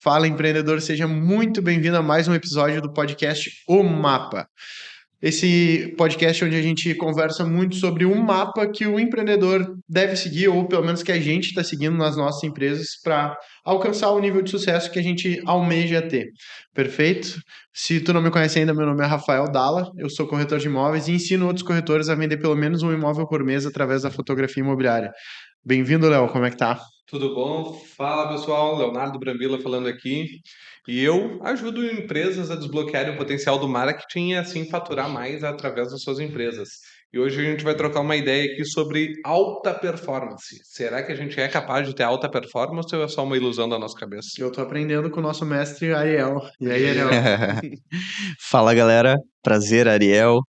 Fala, empreendedor, seja muito bem-vindo a mais um episódio do podcast O Mapa. Esse podcast onde a gente conversa muito sobre um mapa que o empreendedor deve seguir, ou pelo menos que a gente está seguindo nas nossas empresas para alcançar o nível de sucesso que a gente almeja ter. Perfeito? Se tu não me conhece ainda, meu nome é Rafael Dalla, eu sou corretor de imóveis e ensino outros corretores a vender pelo menos um imóvel por mês através da fotografia imobiliária. Bem-vindo, Léo, como é que tá? Tudo bom? Fala pessoal, Leonardo Brambila falando aqui. E eu ajudo empresas a desbloquearem o potencial do marketing e assim faturar mais através das suas empresas. E hoje a gente vai trocar uma ideia aqui sobre alta performance. Será que a gente é capaz de ter alta performance ou é só uma ilusão da nossa cabeça? Eu tô aprendendo com o nosso mestre Ariel. E aí, Ariel? Fala galera, prazer Ariel.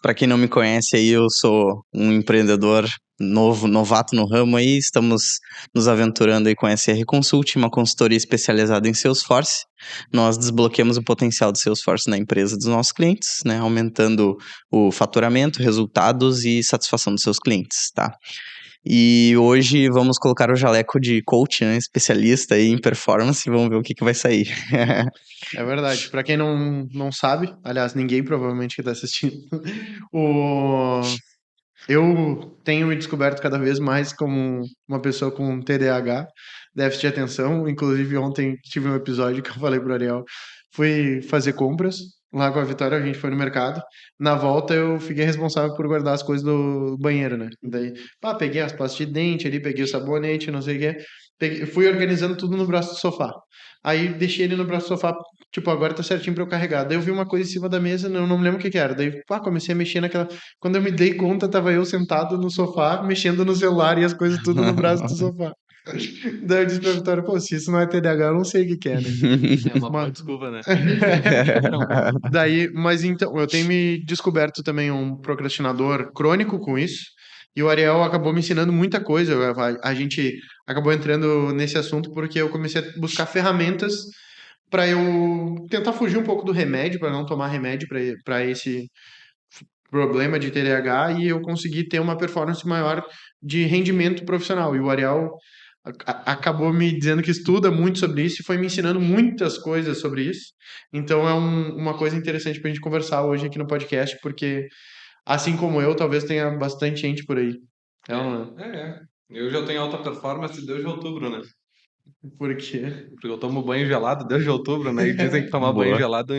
Para quem não me conhece aí, eu sou um empreendedor novato no ramo aí, estamos nos aventurando aí com a SR Consult, uma consultoria especializada em Salesforce. Nós desbloqueamos o potencial do Salesforce na empresa dos nossos clientes, né, aumentando o faturamento, resultados e satisfação dos seus clientes, tá? E hoje vamos colocar o jaleco de coach, né, especialista aí em performance, e vamos ver o que vai sair. É verdade. Para quem não sabe, aliás, ninguém provavelmente que está assistindo, o... eu tenho me descoberto cada vez mais como uma pessoa com TDAH, déficit de atenção. Inclusive, ontem tive um episódio que eu falei pro Ariel, fui fazer compras lá com a Vitória, a gente foi no mercado. Na volta, eu fiquei responsável por guardar as coisas do banheiro, né? Daí, peguei as pastas de dente ali, peguei o sabonete, não sei o quê. Fui organizando tudo no braço do sofá. Aí deixei ele no braço do sofá, tipo, agora tá certinho pra eu carregar. Daí eu vi uma coisa em cima da mesa, não me lembro o que que era. Daí, comecei a mexer naquela. Quando eu me dei conta, tava eu sentado no sofá, mexendo no celular e as coisas tudo no braço do sofá. Daí eu disse pra Vitória, pô, se isso não é TDAH, eu não sei o que que é, né? É uma boa Mas, desculpa, né? daí, mas então, eu tenho me descoberto também um procrastinador crônico com isso. E o Ariel acabou me ensinando muita coisa. A gente acabou entrando nesse assunto porque eu comecei a buscar ferramentas para eu tentar fugir um pouco do remédio, para não tomar remédio para esse problema de TDAH e eu consegui ter uma performance maior de rendimento profissional. E o Ariel acabou me dizendo que estuda muito sobre isso e foi me ensinando muitas coisas sobre isso. Então é uma coisa interessante para a gente conversar hoje aqui no podcast, porque assim como eu, talvez tenha bastante gente por aí. É ou não é? É. Eu já tenho alta performance desde outubro, né? Por quê? Porque eu tomo banho gelado desde outubro, né? E dizem que tomar banho Boa. gelado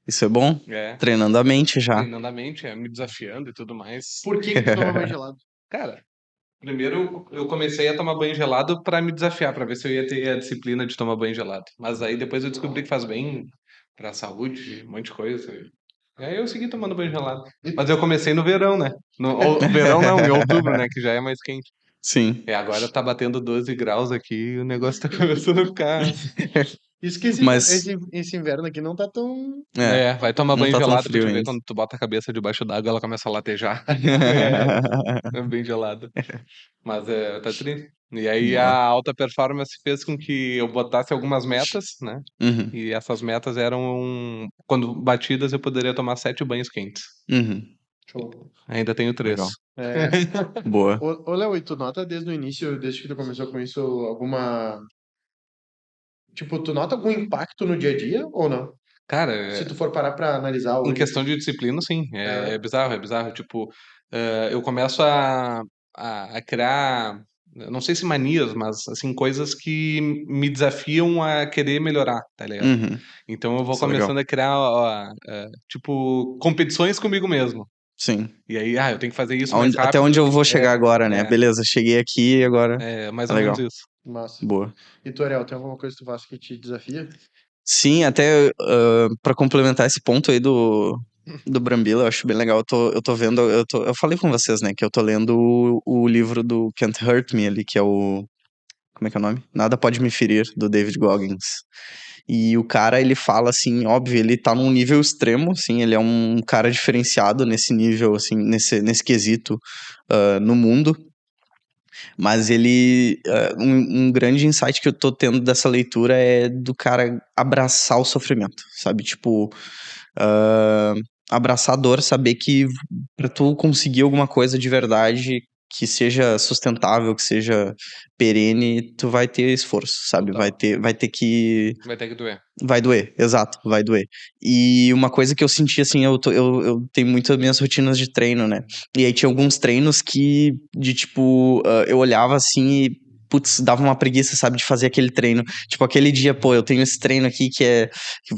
Isso é bom? é Treinando a mente já. treinando a mente, é me desafiando e tudo mais. Por que que tu toma banho gelado? Cara, primeiro eu comecei a tomar banho gelado pra me desafiar, pra ver se eu ia ter a disciplina de tomar banho gelado. Mas aí depois eu descobri que faz bem pra saúde, um monte de coisa. E aí eu segui tomando banho gelado. Mas eu comecei no verão, né? No verão não, em outubro, né? Que já é mais quente. Sim. E agora tá batendo 12 graus aqui e o negócio tá começando a ficar. Isso que Mas, esse inverno aqui não tá tão. é, É, vai tomar não banho tá tão gelado pra frio te ver ainda. quando tu bota a cabeça debaixo d'água, ela começa a latejar. É, é bem gelado. Mas tá triste. E aí a Boa. alta performance fez com que eu botasse algumas metas, né? Uhum, E essas metas eram, quando batidas, eu poderia tomar 7 banhos quentes. uhum. Show. Ainda tenho 3. Legal. É. Boa. Ô, Léo, e tu nota desde o início, desde que tu começou com isso, alguma. Tipo, tu nota algum impacto no dia a dia ou não? Cara, Se tu for parar pra analisar em hoje, questão assim. de disciplina, sim. É É. bizarro, é bizarro. Tipo, eu começo a criar, eu não sei se manias, mas assim, coisas que me desafiam a querer melhorar, tá ligado? Uhum. Então eu vou Isso é legal. começando a criar, tipo, competições comigo mesmo. Sim. E aí, eu tenho que fazer isso mais Até onde rápido. eu vou chegar agora, né? É, Beleza, cheguei aqui e agora. mais É ou menos legal. isso. Massa. Boa. E tu, Ariel, tem alguma coisa que tu faça que te desafia? Sim, até para complementar esse ponto aí do Brambila, eu acho bem legal. Eu tô vendo, eu falei com vocês, né, que eu tô lendo o livro do Can't Hurt Me ali, que é o. Como é que é o nome? Nada Pode Me Ferir, do David Goggins. E o cara, ele fala assim, óbvio, ele tá num nível extremo, assim, ele é um cara diferenciado nesse nível, assim, nesse quesito no mundo. Mas ele. Um grande insight que eu tô tendo dessa leitura é do cara abraçar o sofrimento, sabe? Tipo. Abraçar a dor, saber que pra tu conseguir alguma coisa de verdade, que seja sustentável, que seja perene, tu vai ter esforço, sabe? Total. Vai ter que... Vai ter que doer. Vai doer, exato, vai doer. E uma coisa que eu senti, assim, eu tenho muitas minhas rotinas de treino, né? E aí tinha alguns treinos que, tipo, eu olhava assim e, putz, dava uma preguiça, sabe, de fazer aquele treino. Tipo, aquele dia, pô, eu tenho esse treino aqui que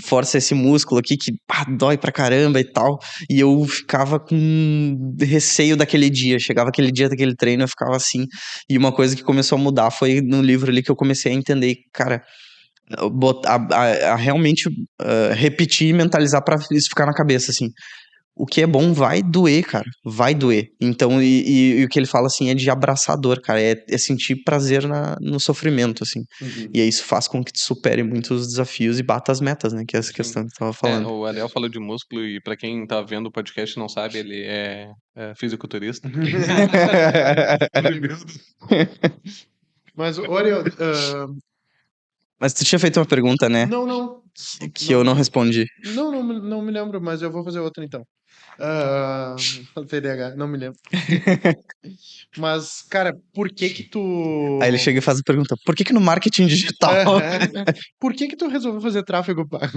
força esse músculo aqui, que dói pra caramba e tal. E eu ficava com receio daquele dia. Chegava aquele dia daquele treino, eu ficava assim. E uma coisa que começou a mudar foi no livro ali que eu comecei a entender, cara, realmente repetir e mentalizar pra isso ficar na cabeça, assim. O que é bom vai doer, cara. Vai doer. Então, e o que ele fala, assim, é de abraçar a dor, cara. É sentir prazer no sofrimento, assim. Uhum. E aí isso faz com que tu supere muitos desafios e bata as metas, né? Que é essa Sim. questão que tu tava falando. O Ariel falou de músculo e pra quem tá vendo o podcast e não sabe, ele é fisiculturista. Mas, Oriol, Mas tu tinha feito uma pergunta, né? não. Que eu não respondi. Não me lembro, mas eu vou fazer outra então. TDAH, não me lembro. Mas, cara, por que que tu... Aí ele chega e faz a pergunta: por que no marketing digital? Por que que tu resolveu fazer tráfego pago?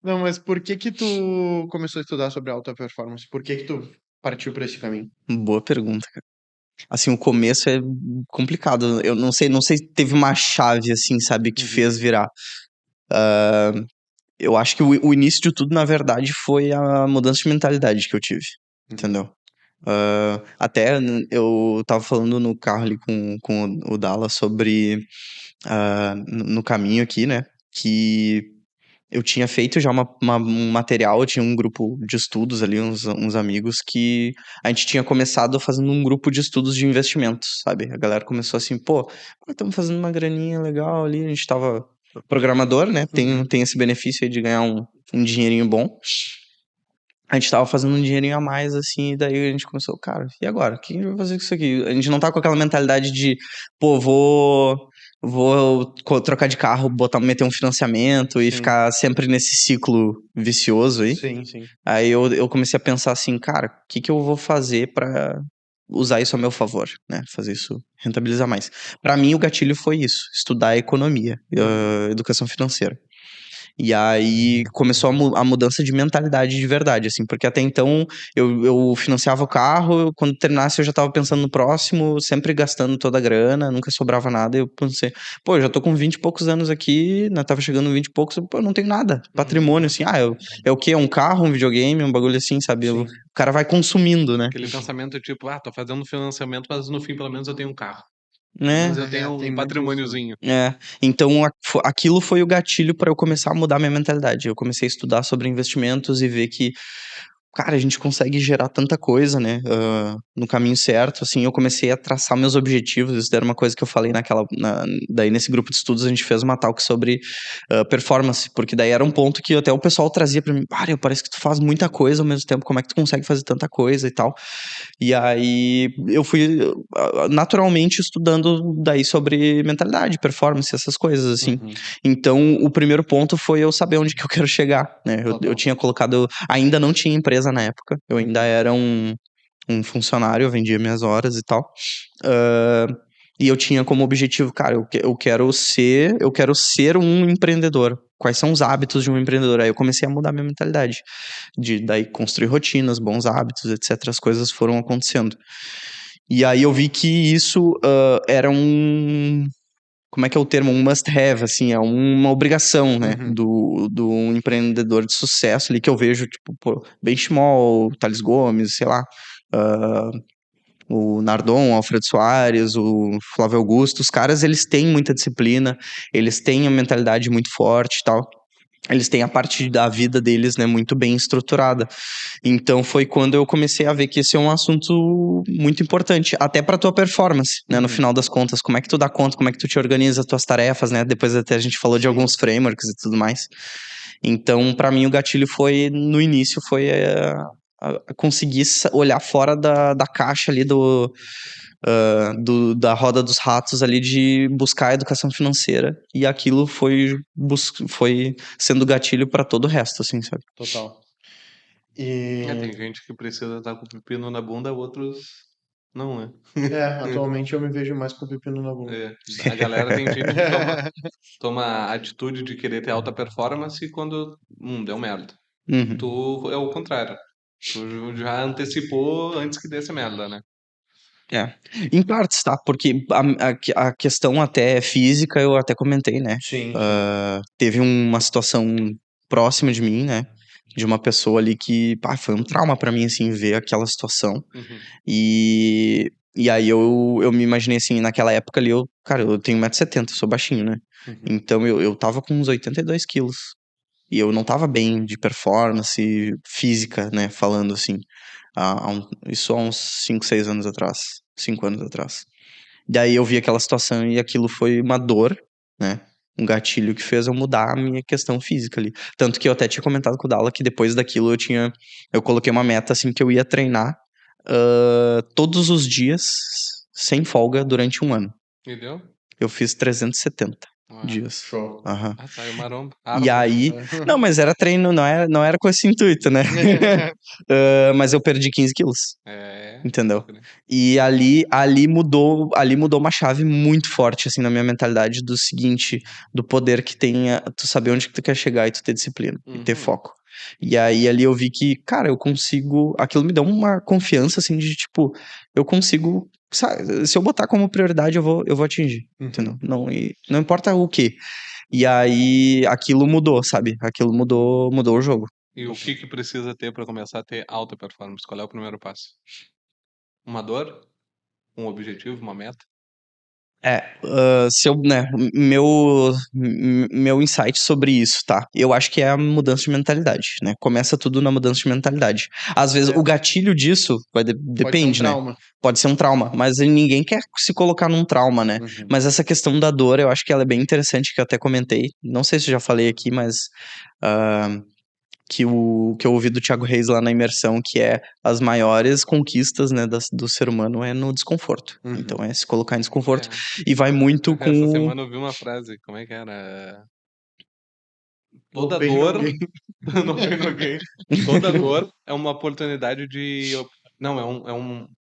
Não, mas por que que tu começou a estudar sobre alta performance? Por que que tu partiu pra esse caminho? Boa pergunta, cara. Assim, o começo é complicado. Eu não sei se teve uma chave, assim, sabe, que te fez virar. Eu acho que o início de tudo, na verdade, foi a mudança de mentalidade que eu tive. Entendeu? Até eu tava falando no carro ali com o Dallas sobre no caminho aqui, né? Que eu tinha feito já um material, eu tinha um grupo de estudos ali, uns amigos, que a gente tinha começado fazendo um grupo de estudos de investimentos, sabe? A galera começou assim, pô, estamos fazendo uma graninha legal ali, a gente tava programador, né? Tem esse benefício aí de ganhar um dinheirinho bom. A gente tava fazendo um dinheirinho a mais, assim, e daí a gente começou, cara, e agora? O que a gente vai fazer com isso aqui? A gente não tá com aquela mentalidade de, pô, vou trocar de carro, meter um financiamento e Sim. ficar sempre nesse ciclo vicioso aí. Sim. Aí eu comecei a pensar assim, cara, o que eu vou fazer pra usar isso a meu favor, né? Fazer isso rentabilizar mais. Pra mim, o gatilho foi isso, estudar economia, educação financeira. E aí começou a mudança de mentalidade de verdade, assim, porque até então eu financiava o carro, quando terminasse eu já tava pensando no próximo, sempre gastando toda a grana, nunca sobrava nada, e eu pensei, pô, eu já tô com 20 e poucos anos aqui, né, tava chegando 20 e poucos, pô, eu não tenho nada, patrimônio, assim, é o quê? É um carro, um videogame, um bagulho assim, sabe? O cara vai consumindo, né? Aquele pensamento tipo, tô fazendo financiamento, mas no fim pelo menos eu tenho um carro. Né? Mas eu tenho tem um muito patrimôniozinho. Então aquilo foi o gatilho para eu começar a mudar minha mentalidade. Eu comecei a estudar sobre investimentos e ver que, cara, a gente consegue gerar tanta coisa, né? No caminho certo, assim, eu comecei a traçar meus objetivos. Isso era uma coisa que eu falei daí nesse grupo de estudos a gente fez uma talk sobre performance, porque daí era um ponto que até o pessoal trazia pra mim, parece que tu faz muita coisa ao mesmo tempo, como é que tu consegue fazer tanta coisa e tal. E aí eu fui naturalmente estudando daí sobre mentalidade, performance, essas coisas, assim. Então, o primeiro ponto foi eu saber onde que eu quero chegar, né? Eu tinha colocado... Ainda não tinha empresa na época, eu ainda era um funcionário, eu vendia minhas horas e tal. E eu tinha como objetivo, cara, eu quero ser um empreendedor. Quais são os hábitos de um empreendedor? Aí eu comecei a mudar minha mentalidade. De daí construir rotinas, bons hábitos, etc. As coisas foram acontecendo. E aí eu vi que isso era como é que é o termo? Um must have, assim, é uma obrigação, né, do empreendedor de sucesso ali, que eu vejo, tipo, pô, Benchimol, Thales Gomes, sei lá, o Nardon, o Alfredo Soares, o Flávio Augusto, os caras, eles têm muita disciplina, eles têm a mentalidade muito forte e tal. Eles têm a parte da vida deles, né, muito bem estruturada. Então foi quando eu comecei a ver que esse é um assunto muito importante, até para tua performance, né, no final das contas, como é que tu dá conta, como é que tu te organiza as tuas tarefas, né? Depois até a gente falou de alguns frameworks e tudo mais. Então, para mim o gatilho foi no início foi conseguir olhar fora da caixa ali da roda dos ratos ali de buscar a educação financeira, e aquilo foi sendo gatilho para todo o resto, assim, sabe? Total. E Tem gente que precisa estar com o pepino na bunda, outros Não é. Atualmente eu me vejo mais com o pepino na bunda. A galera tem gente que toma a atitude de querer ter alta performance e quando deu merda. Uhum. Tu é o contrário. Tu já antecipou antes que desse merda, né? Em partes, tá? Porque a questão até física eu até comentei, né? Sim. Teve uma situação próxima de mim, né? De uma pessoa ali que, foi um trauma pra mim, assim, ver aquela situação. Uhum. E aí eu me imaginei assim, naquela época ali, cara, eu tenho 1,70 m, sou baixinho, né? Uhum. Então eu tava com uns 82 quilos. E eu não tava bem de performance física, né? Falando assim. Isso há uns 5, 6 anos atrás. 5 anos atrás. Daí eu vi aquela situação e aquilo foi uma dor, né? Um gatilho que fez eu mudar a minha questão física ali. Tanto que eu até tinha comentado com o Dala que depois daquilo eu coloquei uma meta assim que eu ia treinar todos os dias, sem folga, durante um ano. E deu? Eu fiz 370 Ah, dias. Show. Aham. Saiu maromba. E aí. Não, mas era treino, não era com esse intuito, né? Mas eu perdi 15 quilos. Entendeu? E ali mudou uma chave muito forte, assim, na minha mentalidade, do seguinte, do poder que tem tu saber onde que tu quer chegar e tu ter disciplina, e ter foco. E aí ali eu vi que, cara, eu consigo, aquilo me deu uma confiança, assim, de tipo, eu consigo, sabe, se eu botar como prioridade, eu vou atingir, entendeu? Não importa o quê. E aí aquilo mudou, sabe? Aquilo mudou o jogo. E o que precisa ter pra começar a ter alta performance? Qual é o primeiro passo? Uma dor? Um objetivo? Uma meta? Se eu, né, meu insight sobre isso, tá? Eu acho que é a mudança de mentalidade, né? Começa tudo na mudança de mentalidade. Às vezes, o gatilho disso depende, né? Pode ser um trauma, mas ninguém quer se colocar num trauma, né? Uhum. Mas essa questão da dor, eu acho que ela é bem interessante, que eu até comentei. Não sei se eu já falei aqui, mas... que eu ouvi do Thiago Reis lá na imersão, que é as maiores conquistas, né, do ser humano é no desconforto. Uhum. Então é se colocar em desconforto. E vai muito com... Essa semana eu vi uma frase, como é que era? Toda pain, dor... no gain. No pain, no gain. Toda dor é uma oportunidade de... Não,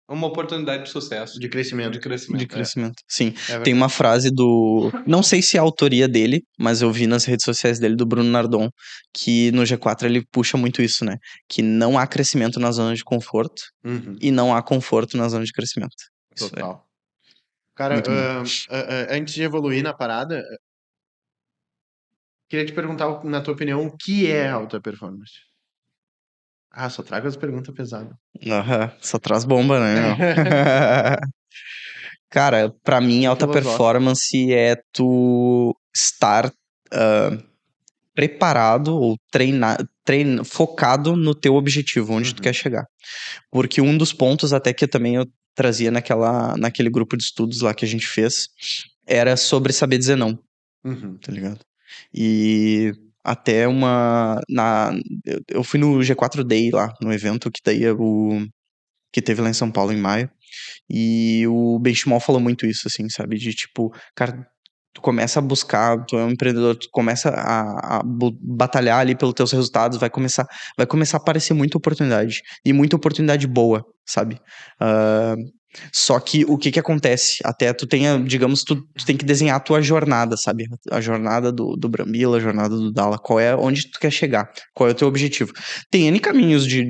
é uma oportunidade de sucesso. De crescimento. De crescimento. De crescimento. Sim. É Tem uma frase do... Não sei se é a autoria dele, mas eu vi nas redes sociais dele, do Bruno Nardon, que no G4 ele puxa muito isso, né? Que não há crescimento na zona de conforto e não há conforto na zona de crescimento. Isso Total. Cara, muito antes de evoluir na parada, queria te perguntar, na tua opinião, o que é alta performance? Só traga as perguntas pesadas. Só traz bomba, né, meu? Cara, pra mim, alta performance é tu estar preparado ou focado no teu objetivo, onde tu quer chegar. Porque um dos pontos até que também eu trazia naquele grupo de estudos lá que a gente fez, era sobre saber dizer não, tá ligado? E até eu fui no G4 Day lá, no evento que daí que teve lá em São Paulo em maio, e o Benchimol falou muito isso, assim, sabe? De tipo, cara, tu começa a buscar, tu é um empreendedor, tu começa a batalhar ali pelos teus resultados, vai começar a aparecer muita oportunidade, e muita oportunidade boa, sabe? Só que o que acontece? Até tu tenha, digamos, tu tem que desenhar a tua jornada, sabe? A jornada do Brambila, a jornada do Dala, onde tu quer chegar, qual é o teu objetivo. Tem N caminhos de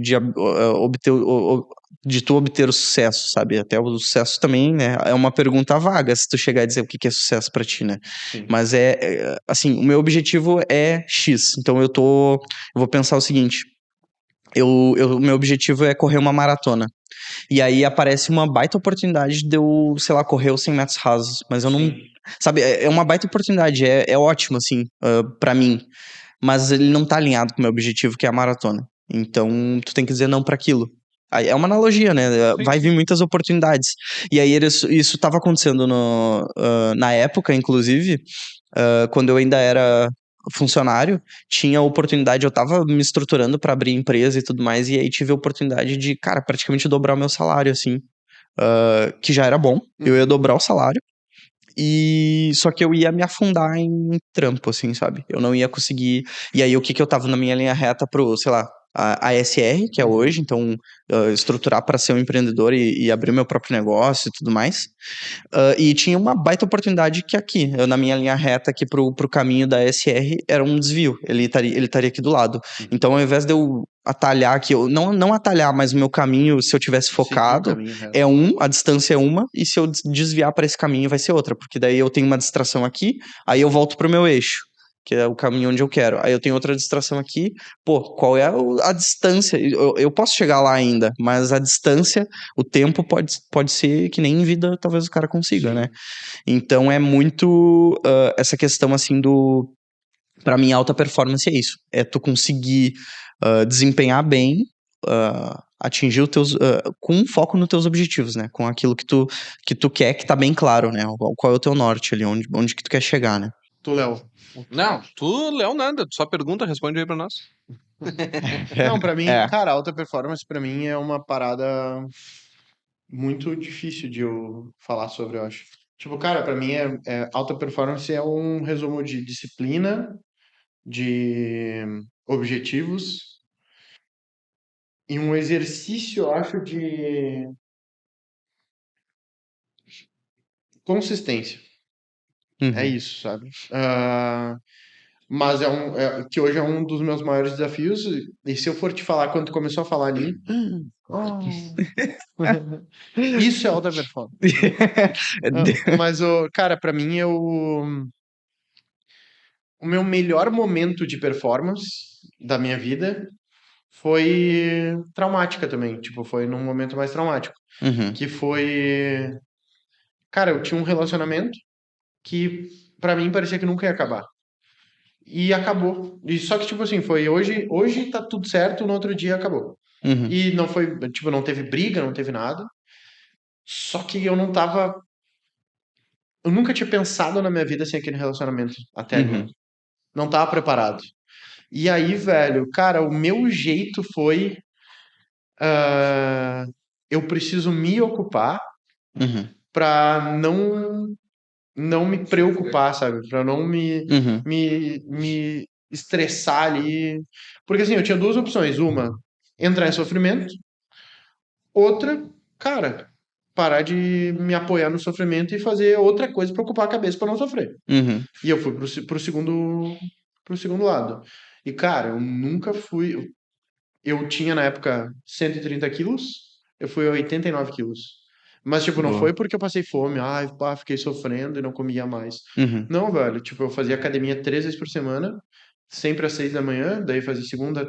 tu obter o sucesso, sabe? Até o sucesso também, né? É uma pergunta vaga se tu chegar e dizer o que é sucesso pra ti, né? Sim. Mas assim, o meu objetivo é X, então eu vou pensar o seguinte, meu objetivo é correr uma maratona. E aí aparece uma baita oportunidade de eu, sei lá, correr os 100 metros rasos. Mas eu não... Sabe, é uma baita oportunidade, é ótimo, assim, pra mim. Mas ele não tá alinhado com o meu objetivo, que é a maratona. Então, tu tem que dizer não pra aquilo. É uma analogia, né? Vai vir muitas oportunidades. E aí isso tava acontecendo na época, inclusive, quando eu ainda era funcionário, tinha a oportunidade, eu tava me estruturando pra abrir empresa e tudo mais, e aí tive a oportunidade de, cara, praticamente dobrar o meu salário, assim, que já era bom, eu ia dobrar o salário, só que eu ia me afundar em trampo, assim, sabe? Eu não ia conseguir, e aí o que eu tava na minha linha reta pro, sei lá, a SR, que é hoje, então estruturar para ser um empreendedor e abrir meu próprio negócio e tudo mais. E tinha uma baita oportunidade que aqui, eu, na minha linha reta aqui pro caminho da SR, era um desvio, ele estaria aqui do lado. Então, ao invés de eu atalhar aqui, não atalhar, mas o meu caminho, se eu tivesse Seguir o focado, caminho reto. a distância é uma, e se eu desviar para esse caminho vai ser outra, porque daí eu tenho uma distração aqui, aí eu volto pro meu eixo, que é o caminho onde eu quero. Aí eu tenho outra distração aqui, pô, qual é a distância? Eu posso chegar lá ainda, mas a distância, o tempo pode ser que nem em vida talvez o cara consiga, Sim. né? Então é muito essa questão assim do. Pra mim, alta performance é isso. É tu conseguir desempenhar bem, atingir os teus. Com foco nos teus objetivos, né? Com aquilo que tu quer, que tá bem claro, né? Qual é o teu norte ali, onde que tu quer chegar, né? Tu, Léo. Não, tu, Léo, nada. Tu só pergunta, responde aí pra nós. Não, pra mim, É. cara, alta performance pra mim é uma parada muito difícil de eu falar sobre, eu acho. Tipo, cara, pra mim alta performance é um resumo de disciplina, de objetivos e um exercício, eu acho, de consistência. É Uhum. isso, sabe? Mas que hoje é um dos meus maiores desafios. E se eu for te falar quando tu começou a falar ali, isso é alta performance. Mas, cara, pra mim, o meu melhor momento de performance da minha vida foi traumática também. Tipo, foi num momento mais traumático. Uhum. Que foi. Cara, eu tinha um relacionamento que pra mim parecia que nunca ia acabar. E acabou. E só que, tipo assim, foi hoje tá tudo certo, no outro dia acabou. Uhum. E não foi, tipo, não teve briga, não teve nada. Só que eu não tava. Eu nunca tinha pensado na minha vida sem aquele relacionamento até ali. Uhum. Não tava preparado. E aí, velho, cara, o meu jeito foi. ah, eu preciso me ocupar Uhum. pra não me preocupar, sabe? Pra não Uhum. me estressar ali. Porque assim, eu tinha duas opções. Uma, entrar em sofrimento. Outra, cara, parar de me apoiar no sofrimento e fazer outra coisa pra ocupar a cabeça pra não sofrer. Uhum. E eu fui pro segundo lado. E, cara, eu nunca fui. Eu tinha na época 130 quilos, eu fui a 89 quilos. Mas, tipo, não Boa. foi porque eu passei fome, ai, pá, fiquei sofrendo e não comia mais. Uhum. Não, velho, tipo, eu fazia academia 3 vezes por semana, sempre às 6 da manhã, daí fazia segunda,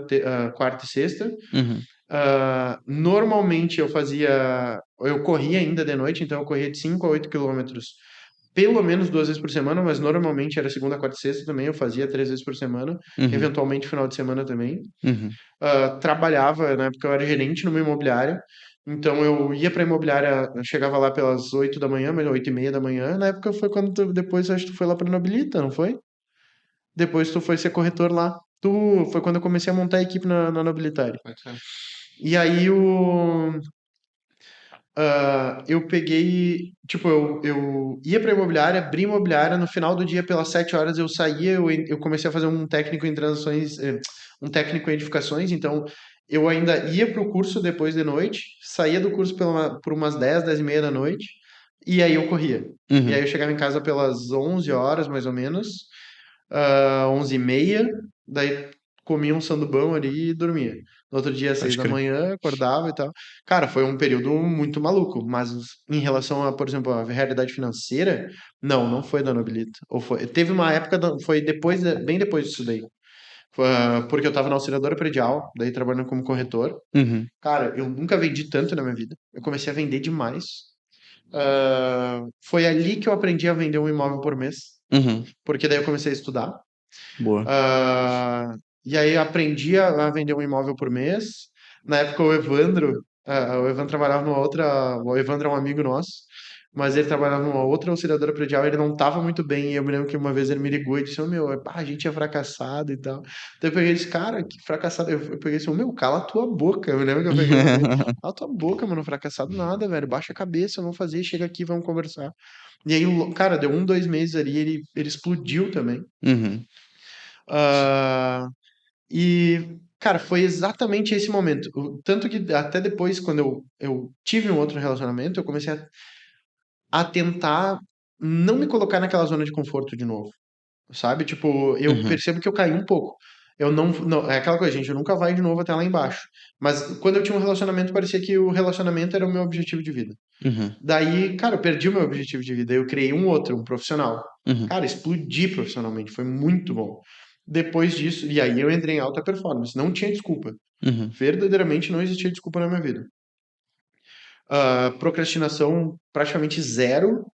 quarta e sexta. Uhum. Normalmente eu corria ainda de noite, então eu corria de 5 a 8 quilômetros, pelo menos 2 vezes por semana, mas normalmente era segunda, quarta e sexta também, eu fazia 3 vezes por semana, Uhum. eventualmente final de semana também. Uhum. Trabalhava, na época eu era gerente numa imobiliária, então eu ia pra imobiliária, eu chegava lá pelas 8 da manhã, 8:30 da manhã, na época foi quando depois acho que tu foi lá pra Nobilita, não foi? Depois tu foi ser corretor lá. Foi quando eu comecei a montar a equipe na Nobilitária. Pode ser. E aí eu peguei, tipo, eu ia pra imobiliária, abri imobiliária, no final do dia, pelas 7 horas, eu saía, eu comecei a fazer um técnico em transações, um técnico em edificações, então eu ainda ia pro curso depois de noite, saía do curso por umas 10, 10:30 da noite, e aí eu corria. E aí Uhum. eu chegava em casa pelas 11 horas, mais ou menos, 11:30, daí comia um sandubão ali e dormia. No outro dia, às seis Pode da crer. manhã, acordava e tal. Cara, foi um período muito maluco, mas em relação a, por exemplo, a realidade financeira, não foi da Nobilita. Ou foi, teve uma época, foi depois, bem depois disso daí. Porque eu tava na auxiliadora predial, daí trabalhando como corretor. Uhum. Cara, eu nunca vendi tanto na minha vida. Eu comecei a vender demais. Foi ali que eu aprendi a vender um imóvel por mês, Uhum. porque daí eu comecei a estudar. Boa. Ah, e aí aprendi a vender um imóvel por mês. Na época o Evandro trabalhava numa outra, o Evandro é um amigo nosso, mas ele trabalhava numa outra auxiliadora predial, ele não estava muito bem, e eu me lembro que uma vez ele me ligou e disse, meu, a gente é fracassado e tal. Então eu peguei esse cara, que fracassado, eu peguei assim, meu, cala a tua boca, eu me lembro que eu peguei, cala a tua boca, mano, fracassado nada, velho, baixa a cabeça, vamos fazer, chega aqui, vamos conversar. E aí, cara, deu 2 meses ali, ele explodiu também. Uhum. Ah, e Cara, foi exatamente esse momento. Tanto que até depois, quando eu tive um outro relacionamento, eu comecei a tentar não me colocar naquela zona de conforto de novo, sabe? Tipo, eu Uhum, percebo que eu caí um pouco. Eu não, é aquela coisa, gente, eu nunca vai de novo até lá embaixo. Mas quando eu tinha um relacionamento, parecia que o relacionamento era o meu objetivo de vida. uhum, Daí, cara, eu perdi o meu objetivo de vida. Eu criei um outro, um profissional. uhum, Cara, explodi profissionalmente, foi muito bom. Depois disso, e aí eu entrei em alta performance. Não tinha desculpa. uhum, Verdadeiramente não existia desculpa na minha vida. Procrastinação praticamente zero,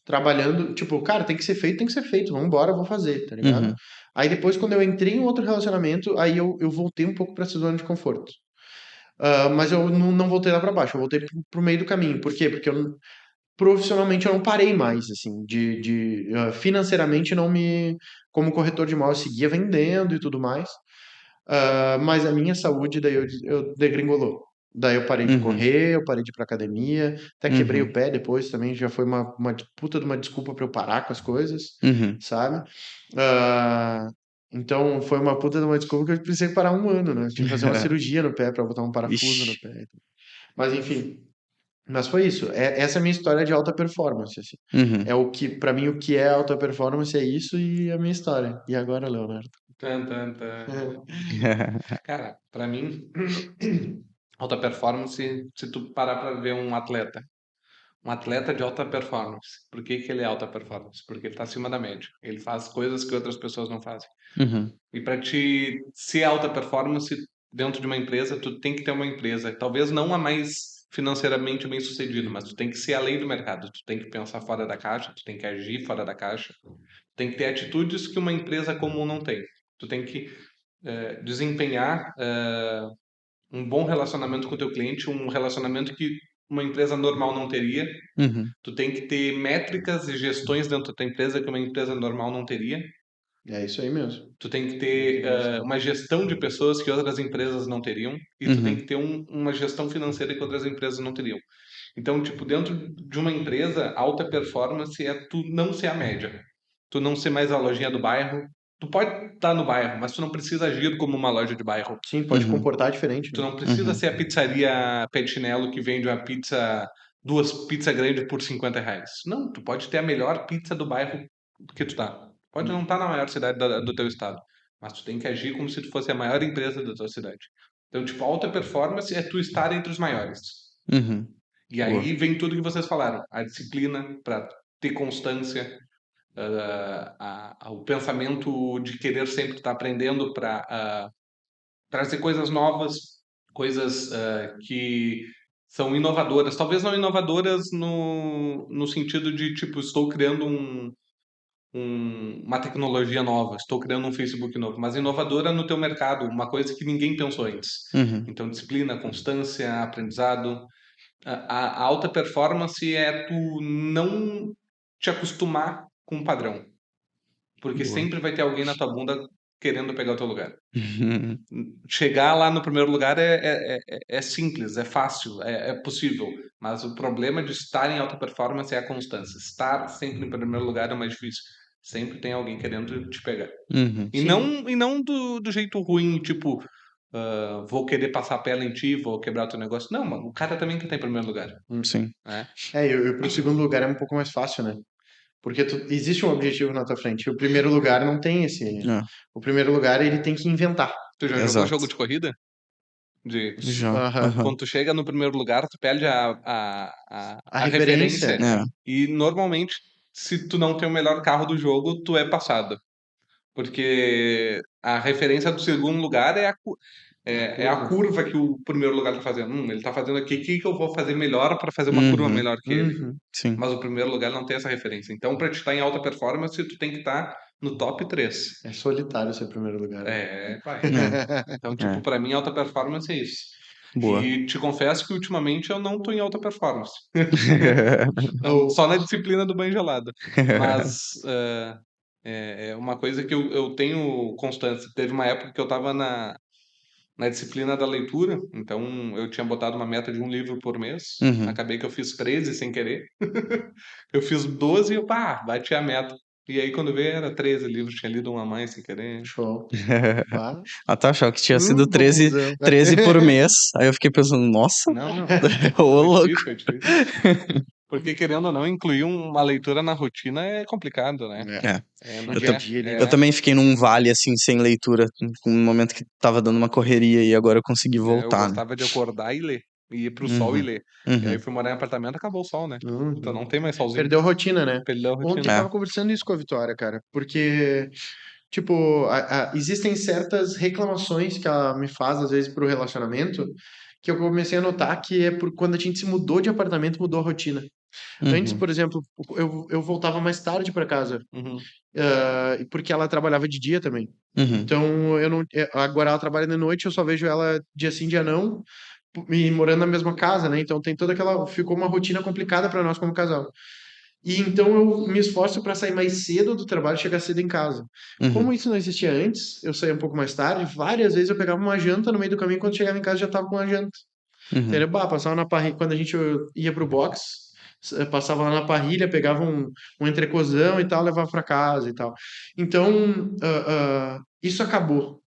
trabalhando, tipo, cara, tem que ser feito, vamos embora, vou fazer, tá ligado? uhum, Aí depois, quando eu entrei em outro relacionamento, aí eu voltei um pouco pra essa zona de conforto. Mas eu não voltei lá pra baixo, eu voltei pro meio do caminho. Por quê? Porque profissionalmente eu não parei mais, assim, financeiramente não me, como corretor de imóveis, eu seguia vendendo e tudo mais. Mas a minha saúde, daí eu degringolou. Daí eu parei de uhum, correr, eu parei de ir pra academia, até quebrei o uhum, pé depois também, já foi uma puta de uma desculpa pra eu parar com as coisas, uhum. sabe? Ah, então foi uma puta de uma desculpa que eu precisei parar um ano, né? Eu tive que fazer uma cirurgia no pé pra botar um parafuso no Ixi. pé. Mas enfim, mas foi isso. Essa é a minha história de alta performance, assim. Uhum. É o que, para mim, o que é alta performance é isso e a minha história. E agora, Leonardo? Tan, tan, tan. Cara, pra mim, alta performance, se tu parar pra ver um atleta de alta performance, por que que ele é alta performance? Porque ele tá acima da média. Ele faz coisas que outras pessoas não fazem. Uhum, E para te ser alta performance dentro de uma empresa, tu tem que ter uma empresa, talvez não a mais financeiramente bem sucedida, mas tu tem que ser além do mercado, tu tem que pensar fora da caixa, tu tem que agir fora da caixa, tu tem que ter atitudes que uma empresa comum não tem. Tu tem que desempenhar um bom relacionamento com o teu cliente, um relacionamento que uma empresa normal não teria. uhum, Tu tem que ter métricas e gestões dentro da tua empresa que uma empresa normal não teria. É isso aí mesmo. Tu tem que ter uma gestão de pessoas que outras empresas não teriam e tu tem uhum, que ter uma gestão financeira que outras empresas não teriam. Então, tipo, dentro de uma empresa, alta performance é tu não ser a média. Tu não ser mais a lojinha do bairro. Tu pode estar no bairro, mas tu não precisa agir como uma loja de bairro. Sim, pode uhum, comportar diferente, Tu né? não precisa uhum, ser a pizzaria Pé de Chinelo que vende uma pizza, duas pizzas grandes por R$ 50. Não, tu pode ter a melhor pizza do bairro que tu tá. Pode não estar na maior cidade do teu estado, mas tu tem que agir como se tu fosse a maior empresa da tua cidade. Então, tipo, alta performance é tu estar entre os maiores. uhum. E Boa. aí vem tudo que vocês falaram, a disciplina para ter constância, o pensamento de querer sempre estar aprendendo para trazer coisas novas, coisas que são inovadoras. Talvez não inovadoras no sentido de, tipo, estou criando uma tecnologia nova, estou criando um Facebook novo, mas inovadora no teu mercado, uma coisa que ninguém pensou antes. Uhum, Então, disciplina, constância, aprendizado. A alta performance é tu não te acostumar com o padrão, porque boa. sempre vai ter alguém na tua bunda querendo pegar o teu lugar. Uhum, Chegar lá no primeiro lugar é simples, é fácil, é possível. Mas o problema de estar em alta performance é a constância. Estar sempre em primeiro lugar é o mais difícil. Sempre tem alguém querendo te pegar. uhum, Sim, E não do jeito ruim, tipo, vou querer passar a perna em ti, vou quebrar teu negócio. Não, mano, o cara também quer estar em primeiro lugar. sim. Né? eu pro segundo lugar é um pouco mais fácil, né? Porque existe um objetivo na tua frente. E o primeiro lugar não tem esse. É, O primeiro lugar ele tem que inventar. Tu já jogou jogo exato. de corrida? De Já. Aham. Aham. quando tu chega no primeiro lugar, tu perde A a referência. referência. É. E normalmente, se tu não tem o melhor carro do jogo, tu é passado. Porque a referência do segundo lugar é a Curva. curva que o primeiro lugar tá fazendo. Ele tá fazendo aqui, o que que eu vou fazer melhor para fazer uma curva Uhum, melhor que ele? Uhum. sim. Mas o primeiro lugar não tem essa referência. Então, para te estar em alta performance, tu tem que estar no top 3. É solitário ser primeiro lugar, né? Pai. É, Então, tipo, é. para mim, alta performance é isso. Boa. E te confesso que ultimamente eu não tô em alta performance. Ou, Só na disciplina do banho gelado. Mas é uma coisa que eu tenho constância. Teve uma época que eu estava na disciplina da leitura, então eu tinha botado uma meta de um livro por mês. Uhum, Acabei que eu fiz 13 sem querer. Eu fiz 12 e eu, pá, bati a meta. E aí, quando veio, era 13 livros, tinha lido um a mais sem querer. Show. Bah. Ah, tá, achava que tinha sido Bom cuzão. 13 por mês. Aí eu fiquei pensando, nossa, Não, não. ô Foi louco. difícil, foi difícil. Porque, querendo ou não, incluir uma leitura na rotina é complicado, né? É, No no dia a dia ali, Eu né? também fiquei num vale, assim, sem leitura, um momento que tava dando uma correria e agora eu consegui Eu voltar, né? gostava de acordar e ler. E ir pro sol e Uhum, ler. E aí uhum, fui morar em apartamento, acabou o sol, né? Então Uhum. não tem mais solzinho. Perdeu a rotina, né? Perdeu a Ontem eu rotina. é, tava conversando isso com a Vitória, cara, porque, tipo, existem certas reclamações que ela me faz, às vezes, pro relacionamento, que eu comecei a notar que é por quando a gente se mudou de apartamento, mudou a rotina. Antes, uhum, por exemplo, eu voltava mais tarde pra casa, Uhum. porque ela trabalhava de dia também. uhum, Então, eu não, agora ela trabalha de noite, eu só vejo ela dia sim, dia não, e morando na mesma casa, né? Então tem toda aquela, ficou uma rotina complicada pra nós como casal. E então eu me esforço para sair mais cedo do trabalho e chegar cedo em casa. uhum, Como isso não existia antes, eu saía um pouco mais tarde, várias vezes eu pegava uma janta no meio do caminho, quando chegava em casa já tava com a janta. uhum, Entendeu? Bah, passava na parrilha, quando a gente ia pro box, passava lá na parrilha, pegava um entrecôzão e tal, levava para casa e tal. Então, isso acabou.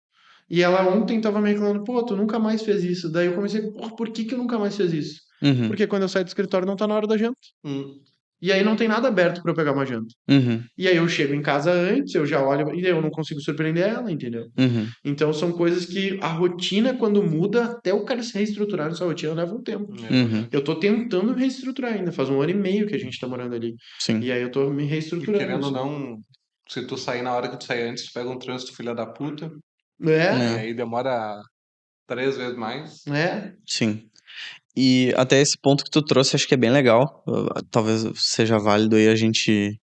E ela ontem tava me reclamando, pô, tu nunca mais fez isso. Daí eu comecei, pô, por que que eu nunca mais fiz isso? uhum, Porque quando eu saio do escritório não tá na hora da janta. Hum. E aí não tem nada aberto para eu pegar uma janta. uhum, E aí eu chego em casa antes, eu já olho e eu não consigo surpreender ela, entendeu? uhum, Então são coisas que a rotina, quando muda, até o cara se reestruturar nessa rotina leva um tempo. É uhum, Eu verdade. tô tentando me reestruturar ainda, faz 1 ano e meio que a gente tá morando ali. sim, E aí eu tô me E reestruturando, querendo ou assim. não, se tu sair na hora que tu sair antes, tu pega um trânsito filha da puta. E É, é, aí demora 3 vezes mais. é. sim. E até esse ponto que tu trouxe, acho que é bem legal. Talvez seja válido aí a gente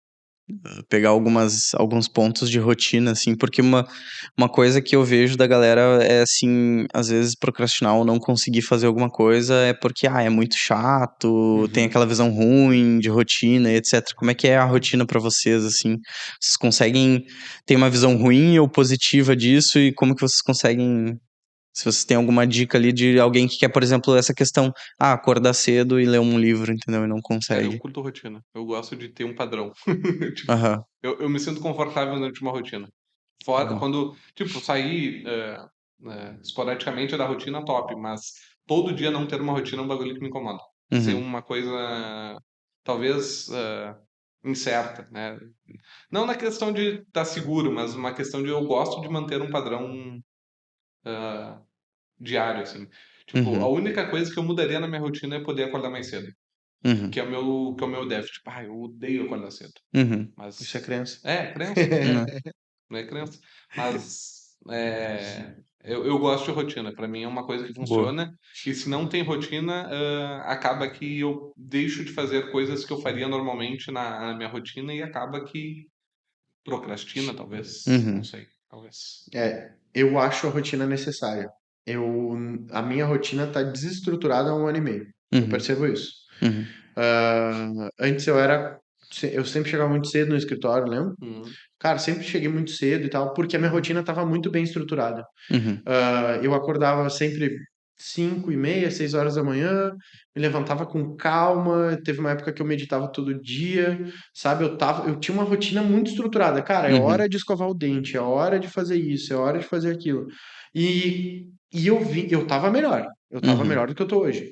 pegar alguns pontos de rotina, assim, porque uma coisa que eu vejo da galera é, assim, às vezes procrastinar ou não conseguir fazer alguma coisa é porque, é muito chato, tem Uhum. aquela visão ruim de rotina e etc. Como é que é a rotina pra vocês, assim? Vocês conseguem ter uma visão ruim ou positiva disso e como que vocês conseguem. Se vocês têm alguma dica ali de alguém que quer, por exemplo, essa questão, acordar cedo e ler um livro, entendeu? E não Cara, eu consegue. curto rotina. Eu gosto de ter um padrão. Tipo, Aham. eu me sinto confortável dentro de uma rotina. Fora, Boa. quando, tipo, sair esporadicamente da rotina, top. Mas todo dia não ter uma rotina é um bagulho que me incomoda. Ser Uhum. uma coisa, talvez, incerta, né? Não na questão de estar seguro, mas uma questão de eu gosto de manter um padrão diário, assim. Tipo, a Uhum. única coisa que eu mudaria na minha rotina é poder acordar mais cedo. Uhum. Que é o meu déficit. Tipo, eu odeio acordar cedo. Uhum. Isso é Mas. crença. É, crença. Né? Não é crença. Mas. Eu gosto de rotina. Pra mim é uma coisa que Boa. funciona. E se não tem rotina, acaba que eu deixo de fazer coisas que eu faria normalmente na minha rotina e acaba que procrastina, talvez. Não Uhum. sei. Talvez. Eu acho a rotina necessária. A minha rotina tá desestruturada há 1 ano e meio. Eu Uhum. percebo isso. Uhum. Antes eu sempre chegava muito cedo no escritório, lembra? Hum. Cara, sempre cheguei muito cedo e tal, porque a minha rotina estava muito bem estruturada. Uhum. Eu acordava sempre 5h30, 6 horas da manhã, me levantava com calma. Teve uma época que eu meditava todo dia, sabe? Eu tinha uma rotina muito estruturada. Cara, é Uhum. hora de escovar o dente, é hora de fazer isso, é hora de fazer aquilo. E eu tava melhor. Eu tava Uhum. melhor do que eu tô hoje.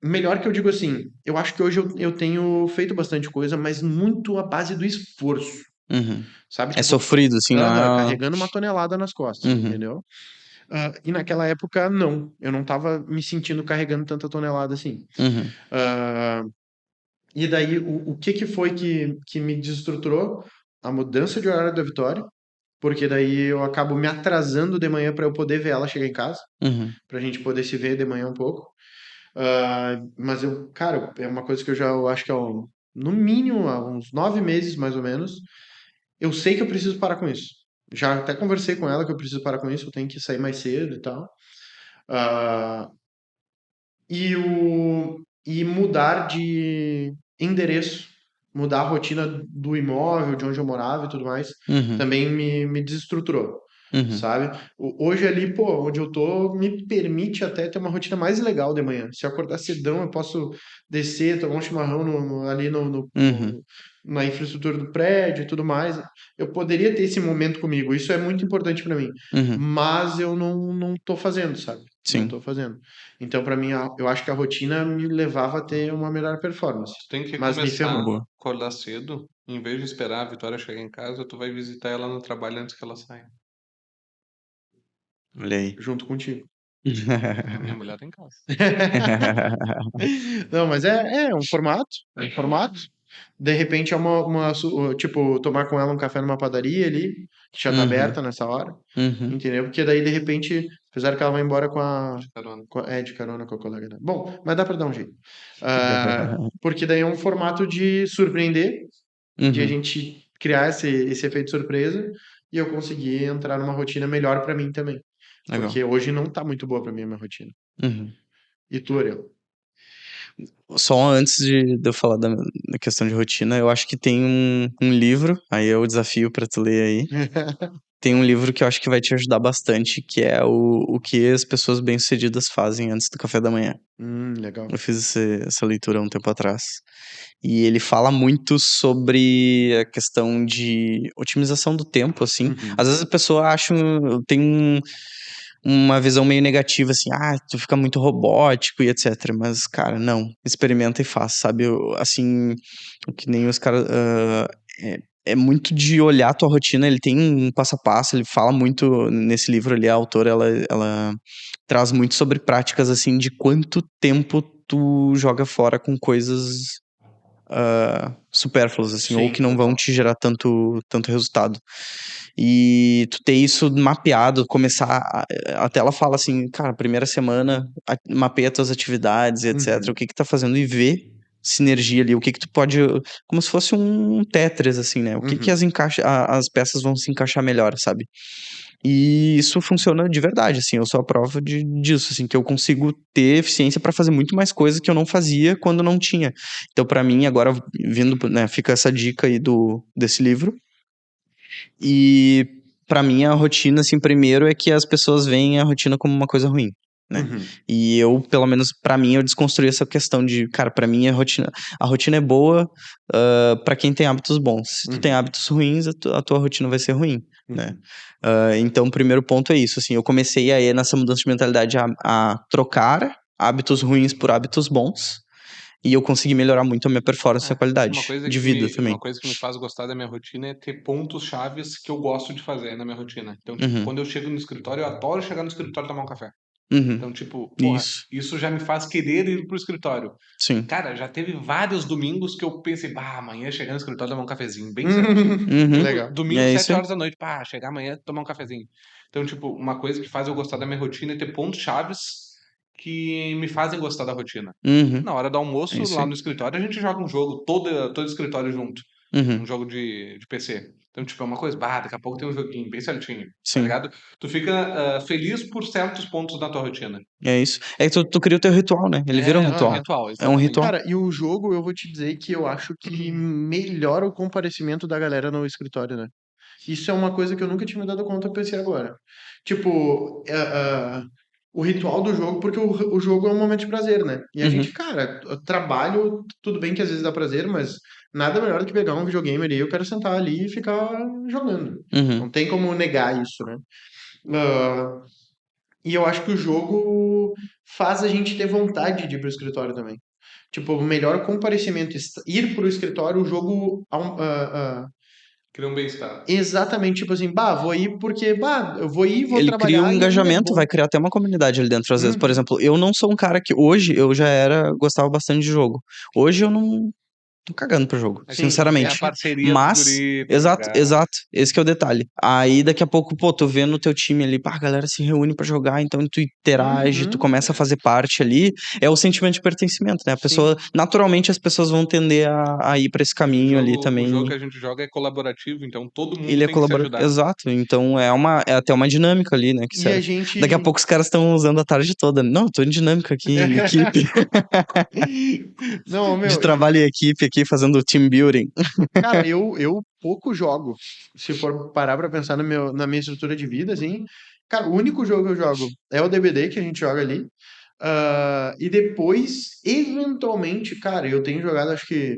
Melhor que eu digo assim, eu acho que hoje eu tenho feito bastante coisa, mas muito à base do esforço, Uhum. sabe? É Tipo, sofrido, assim, não é. carregando uma tonelada nas costas, Uhum. entendeu? E naquela época, não. Eu não tava me sentindo carregando tanta tonelada assim. Uhum. Ah, e daí, o que que foi que me desestruturou? A mudança de horário da Vitória, porque daí eu acabo me atrasando de manhã para eu poder ver ela chegar em casa, Uhum. pra gente poder se ver de manhã um pouco. Mas cara, é uma coisa que eu acho que no mínimo há uns 9 meses, mais ou menos, eu sei que eu preciso parar com isso. Já até conversei com ela que eu preciso parar com isso, eu tenho que sair mais cedo e tal. Ah, e mudar de endereço, mudar a rotina do imóvel, de onde eu morava e tudo mais, Uhum. também me desestruturou. sabe? Hoje ali, pô, onde eu tô, me permite até ter uma rotina mais legal de manhã. Se eu acordar cedão, eu posso descer, tomar um chimarrão ali na infraestrutura do prédio e tudo mais. Eu poderia ter esse momento comigo. Isso é muito importante para mim. Mas eu não tô fazendo, sabe? Não Sim. tô fazendo. Então, para mim, eu acho que a rotina me levava a ter uma melhor performance. Tu tem que Mas me começar ferrou. a acordar cedo. Em vez de esperar a Vitória chegar em casa, tu vai visitar ela no trabalho antes que ela saia. Olha aí. Junto contigo. A minha mulher tá em casa. Não, mas é um formato. É um formato. De repente é tipo, tomar com ela um café numa padaria ali, que já tá aberta nessa hora. Entendeu? Porque daí, de repente, apesar que ela vai embora De carona. de carona com a colega dela. Bom, mas dá pra dar um jeito. Porque daí é um formato de surpreender, de a gente criar esse efeito surpresa e eu conseguir entrar numa rotina melhor pra mim também. Legal. Porque hoje não tá muito boa pra mim a minha rotina. E tu, Ariel? Só antes de eu falar da questão de rotina, eu acho que tem um livro, aí é o desafio pra tu ler aí. Tem um livro que eu acho que vai te ajudar bastante, que é o que as pessoas bem-sucedidas fazem antes do café da manhã. Legal. Eu fiz essa leitura há um tempo atrás. E ele fala muito sobre a questão de otimização do tempo, assim. Às vezes a pessoa tem uma visão meio negativa, assim, tu fica muito robótico e etc. Mas, cara, não. Experimenta e faz, sabe? Assim, que nem os caras... é muito de olhar a tua rotina, ele tem um passo a passo, ele fala muito, nesse livro ali, a autora, ela traz muito sobre práticas, assim, de quanto tempo tu joga fora com coisas supérfluas, assim, ou Sim, que não vão total. te gerar tanto resultado. E tu ter isso mapeado, até ela fala assim, cara, primeira semana, mapeia tuas atividades e etc, o que tá fazendo e vê sinergia ali, o que tu pode, como se fosse um Tetris, assim, né, o que as peças vão se encaixar melhor, sabe? E isso funciona de verdade, assim, eu sou a prova disso, assim, que eu consigo ter eficiência para fazer muito mais coisas que eu não fazia quando não tinha. Então, para mim, agora, né, fica essa dica aí desse livro. E para mim, a rotina, assim, primeiro é que as pessoas veem a rotina como uma coisa ruim, né? E eu, pelo menos para mim, eu desconstruí essa questão de, cara, para mim a rotina é boa para quem tem hábitos bons. Se tu tem hábitos ruins, a tua rotina vai ser ruim, né? Então, o primeiro ponto é isso, assim, eu comecei aí nessa mudança de mentalidade a trocar hábitos ruins por hábitos bons. E eu consegui melhorar muito a minha performance e a qualidade de vida também. Uma coisa que me faz gostar da minha rotina é ter pontos chaves que eu gosto de fazer na minha rotina. Então, tipo, quando eu chego no escritório, eu adoro chegar no escritório e tomar um café. Então, tipo, porra, isso já me faz querer ir pro escritório. Sim. Cara, já teve vários domingos que eu pensei, amanhã chegar no escritório tomar um cafezinho, bem certinho. Legal. Domingo, 7 horas da noite, chegar amanhã tomar um cafezinho. Então, tipo, uma coisa que faz eu gostar da minha rotina é ter pontos chaves que me fazem gostar da rotina. Na hora do almoço, lá no escritório, a gente joga um jogo, todo escritório junto. Um jogo de PC. Então, tipo, é uma coisa, daqui a pouco tem um joguinho bem certinho, tá ligado? Tu fica feliz por certos pontos da tua rotina. É isso. É que tu cria o teu ritual, né? Ele vira um ritual. É um ritual. Cara, e o jogo, eu vou te dizer que eu acho que melhora o comparecimento da galera no escritório, né? Isso é uma coisa que eu nunca tinha me dado conta, eu pensei agora. Tipo, o ritual do jogo, porque o jogo é um momento de prazer, né? E a gente, cara, trabalho, tudo bem que às vezes dá prazer, mas nada melhor do que pegar um videogame ali, eu quero sentar ali e ficar jogando. Não tem como negar isso, né? E eu acho que o jogo faz a gente ter vontade de ir pro escritório também. Tipo, o melhor comparecimento, ir pro escritório, o jogo cria um bem-estar. Exatamente, tipo assim, vou ir porque, eu vou ir, vou ele trabalhar. Ele cria um engajamento, vai criar até uma comunidade ali dentro. Às vezes, por exemplo, eu não sou um cara que hoje eu gostava bastante de jogo. Hoje eu não tô cagando pro jogo, sinceramente. É a parceria Mas, do guri, exato, esse que é o detalhe. Aí daqui a pouco, tu vendo o teu time ali, a galera se reúne pra jogar, então tu interage, tu começa a fazer parte ali, é o sentimento de pertencimento, né? A pessoa, naturalmente as pessoas vão tender a ir pra esse caminho ali também. O jogo que a gente joga é colaborativo, então todo mundo Ele tem que se ajudar. Exato, então é até uma dinâmica ali, né? Que daqui a pouco os caras estão usando a tarde toda. Não, tô em dinâmica aqui, em equipe. Não, meu, de trabalho em equipe aqui fazendo team building. Cara, eu pouco jogo. Se for parar pra pensar na minha estrutura de vida, assim. Cara, o único jogo que eu jogo é o DBD que a gente joga ali. E depois, eventualmente, cara, eu tenho jogado acho que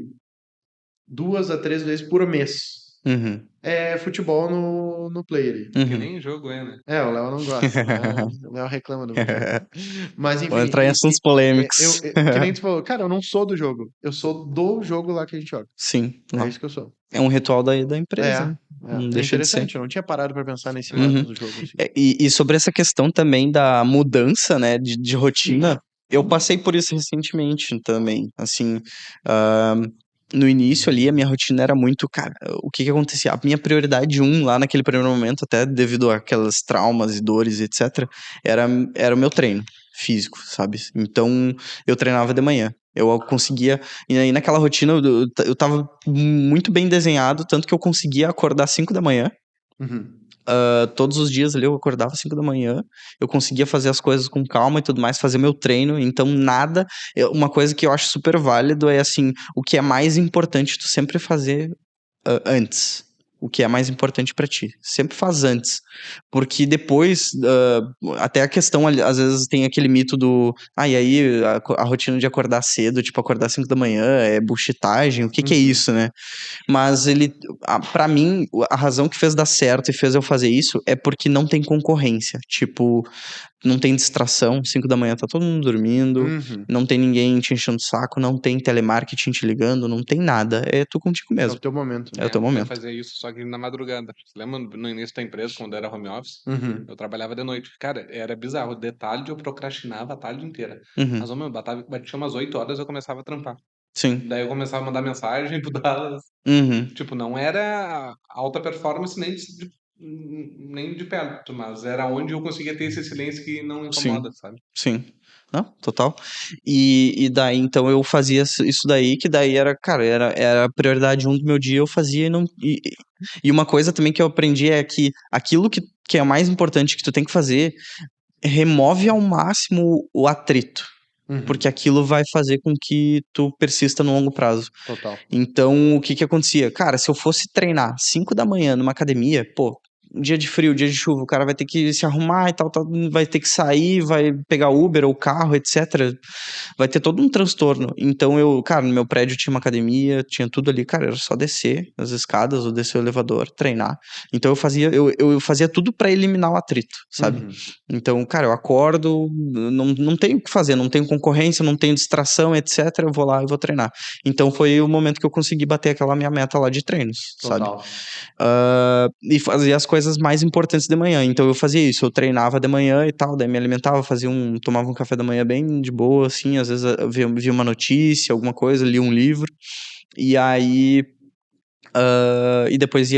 2 a 3 vezes por mês. Uhum, É futebol no Play ali. Que uhum. nem jogo é, né? O Léo não gosta. O Léo reclama do meu jogo. Mas Vamos enfim, entrar em assuntos polêmicos. que nem tu falou, cara, eu não sou do jogo. Eu sou do jogo lá que a gente joga. Sim, É não. isso que eu sou. É um ritual da É, empresa, né? Não é deixa de ser. interessante. Eu não tinha parado pra pensar nesse É. lado Uhum. do jogo, assim. E sobre essa questão também da mudança, né, de rotina, eu passei por isso recentemente também. Assim, ah, no início ali, a minha rotina era muito, cara, o que que acontecia? A minha prioridade lá naquele primeiro momento, até devido àquelas traumas e dores, etc., era o meu treino físico, sabe? Então, eu treinava de manhã. Eu conseguia. E aí, naquela rotina, eu tava muito bem desenhado, tanto que eu conseguia acordar às 5 da manhã. Uhum. Todos os dias ali eu acordava às 5 da manhã, eu conseguia fazer as coisas com calma e tudo mais, fazer meu treino, então nada. Uma coisa que eu acho super válido é assim: o que é mais importante tu sempre fazer antes. O que é mais importante pra ti. Sempre faz antes. Porque depois, até a questão, às vezes tem aquele mito do. E aí a rotina de acordar cedo, tipo, acordar às 5 da manhã, é bullshitagem, o que que é Uhum. isso, né? Mas pra mim, a razão que fez dar certo e fez eu fazer isso é porque não tem concorrência. Tipo, não tem distração, 5 da manhã tá todo mundo dormindo, Uhum. não tem ninguém te enchendo o saco, não tem telemarketing te ligando, não tem nada. É tu contigo É o mesmo. teu momento, É né? o teu Eu momento. fazia isso só que na madrugada. Você lembra no início da empresa, quando era home office? Uhum. Eu trabalhava de noite. Cara, era bizarro. O detalhe, eu procrastinava a tarde inteira. Mas, Uhum. meu, batia umas 8 horas eu começava a trampar. Sim. Daí eu começava a mandar mensagem pro Dallas. Uhum. Tipo, não era alta performance nem de perto, mas era onde eu conseguia ter esse silêncio que não Sim. incomoda, sabe? Sim. Não, total. E daí, então, eu fazia isso daí, que daí era, cara, era a prioridade do meu dia, eu fazia e não. E uma coisa também que eu aprendi é que aquilo que é o mais importante que tu tem que fazer, remove ao máximo o atrito. Uhum. Porque aquilo vai fazer com que tu persista no longo prazo. Total. Então, o que que acontecia? Cara, se eu fosse treinar 5 da manhã numa academia, pô, dia de frio, dia de chuva, o cara vai ter que se arrumar e tal, vai ter que sair, vai pegar Uber ou carro, etc. Vai ter todo um transtorno. Então cara, no meu prédio tinha uma academia, tinha tudo ali, cara, era só descer as escadas ou descer o elevador, treinar. Então eu fazia tudo pra eliminar o atrito, sabe? Uhum. Então, cara, eu acordo, não tenho o que fazer, não tenho concorrência, não tenho distração, etc. Eu vou lá e vou treinar. Então foi o momento que eu consegui bater aquela minha meta lá de treinos, sabe? Total. E fazia as coisas mais importantes de manhã. Então eu fazia isso, eu treinava de manhã e tal, daí me alimentava, tomava um café da manhã bem de boa, assim, às vezes eu via uma notícia, alguma coisa, lia um livro, e aí. E depois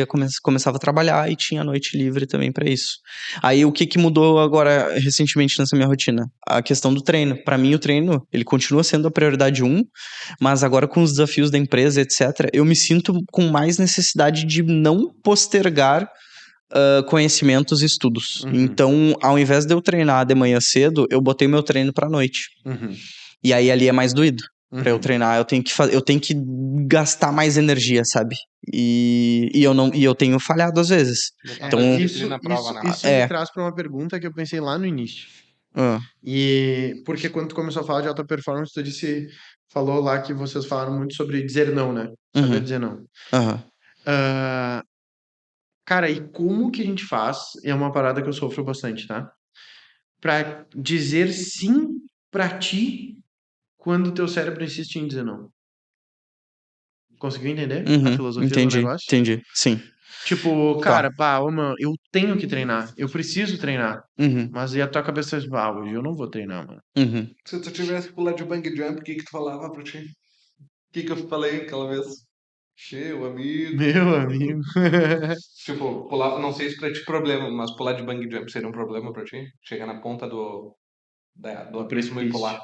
começava a trabalhar e tinha a noite livre também pra isso. Aí o que mudou agora recentemente nessa minha rotina? A questão do treino. Pra mim o treino, ele continua sendo a prioridade 1, mas agora com os desafios da empresa, etc, eu me sinto com mais necessidade de não postergar conhecimentos e estudos. Uhum. Então, ao invés de eu treinar de manhã cedo, eu botei meu treino pra noite. Uhum. E aí ali é mais doído. Pra eu Uhum. treinar, eu tenho que gastar mais energia, sabe? E eu tenho falhado às vezes. Botar Então, mais Isso, disciplina à prova, né? isso me é. traz para uma pergunta que eu pensei lá no início. ah, E porque quando tu começou a falar de alta performance, falou lá que vocês falaram muito sobre dizer não, né? Saber uhum, dizer não. aham, Ah, cara, e como que a gente faz? É uma parada que eu sofro bastante, tá? Pra dizer sim pra ti quando o teu cérebro insiste em dizer não. Conseguiu entender a filosofia do negócio? entendi, sim. Tipo, Tá. cara, pá, ô, mano, eu tenho que treinar, eu preciso treinar. Uhum, Mas e a tua cabeça diz, hoje eu não vou treinar, mano. uhum. Se tu tivesse que pular de bang jump, o que tu falava pra ti? O que eu falei aquela vez? Meu amigo. Meu amigo. Tipo, pular, não sei se pra ti é problema, mas pular de bang jump seria um problema pra ti? Chegar na ponta do Do abismo e precipício. pular.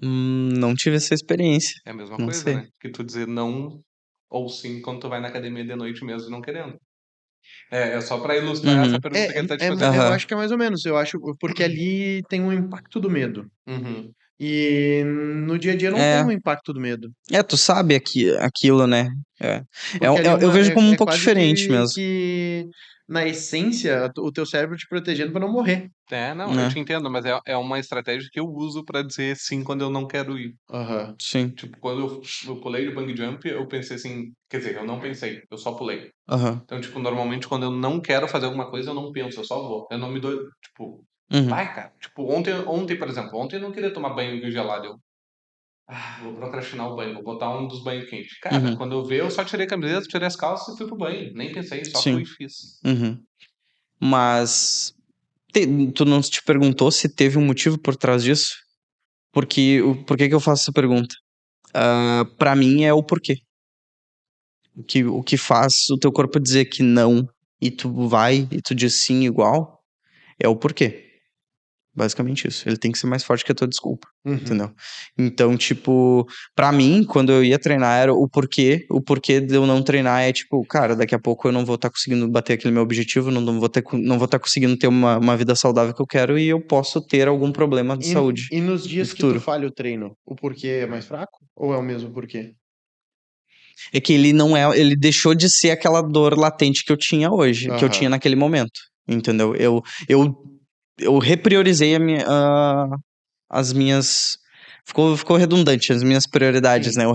Não tive essa experiência. É a mesma Não coisa, sei. né? Que tu dizer não ou sim quando tu vai na academia de noite mesmo não querendo. É só pra ilustrar essa Uhum, pergunta que ele tá te fazendo. Eu aham, acho que é mais ou menos. Eu acho porque ali tem um impacto do medo. Uhum. E no dia a dia não tem o impacto do medo. Tu sabe aquilo, né? Porque ali Eu vejo como um pouco quase diferente mesmo. que, na essência, o teu cérebro te protegendo pra não morrer. Não, eu Né? te entendo, mas é uma estratégia que eu uso pra dizer sim quando eu não quero ir. Aham. Sim. Tipo, quando eu pulei do bungee jump, eu pensei assim, quer dizer, eu não pensei, eu só pulei. Aham. Então, tipo, normalmente quando eu não quero fazer alguma coisa, eu não penso, eu só vou. Eu não me dou, tipo, Uhum. vai, cara. Tipo, ontem, por exemplo, ontem eu não queria tomar banho gelado. Vou procrastinar o banho, vou botar um dos banhos quentes. Cara, Uhum. quando eu vi, eu só tirei a camiseta, tirei as calças e fui pro banho. Nem pensei, só fui Sim. e fiz. Uhum. Mas tu não te perguntou se teve um motivo por trás disso? Por que que eu faço essa pergunta? Pra mim é o porquê. O que faz o teu corpo dizer que não e tu vai e tu diz sim igual é o porquê. Basicamente isso. Ele tem que ser mais forte que a tua desculpa. Uhum. Entendeu? Então, tipo, pra mim, quando eu ia treinar, era o porquê. O porquê de eu não treinar é tipo, cara, daqui a pouco eu não vou estar conseguindo bater aquele meu objetivo, não vou estar conseguindo ter uma vida saudável que eu quero e eu posso ter algum problema de saúde E nos no dias que tu futuro. falha o treino, o porquê é mais fraco? Ou é o mesmo porquê? É que ele não é, ele deixou de ser aquela dor latente que eu tinha hoje, que eu tinha Aham. naquele momento. Entendeu? Eu repriorizei as minhas. Ficou redundante as minhas prioridades, Sim. né? Eu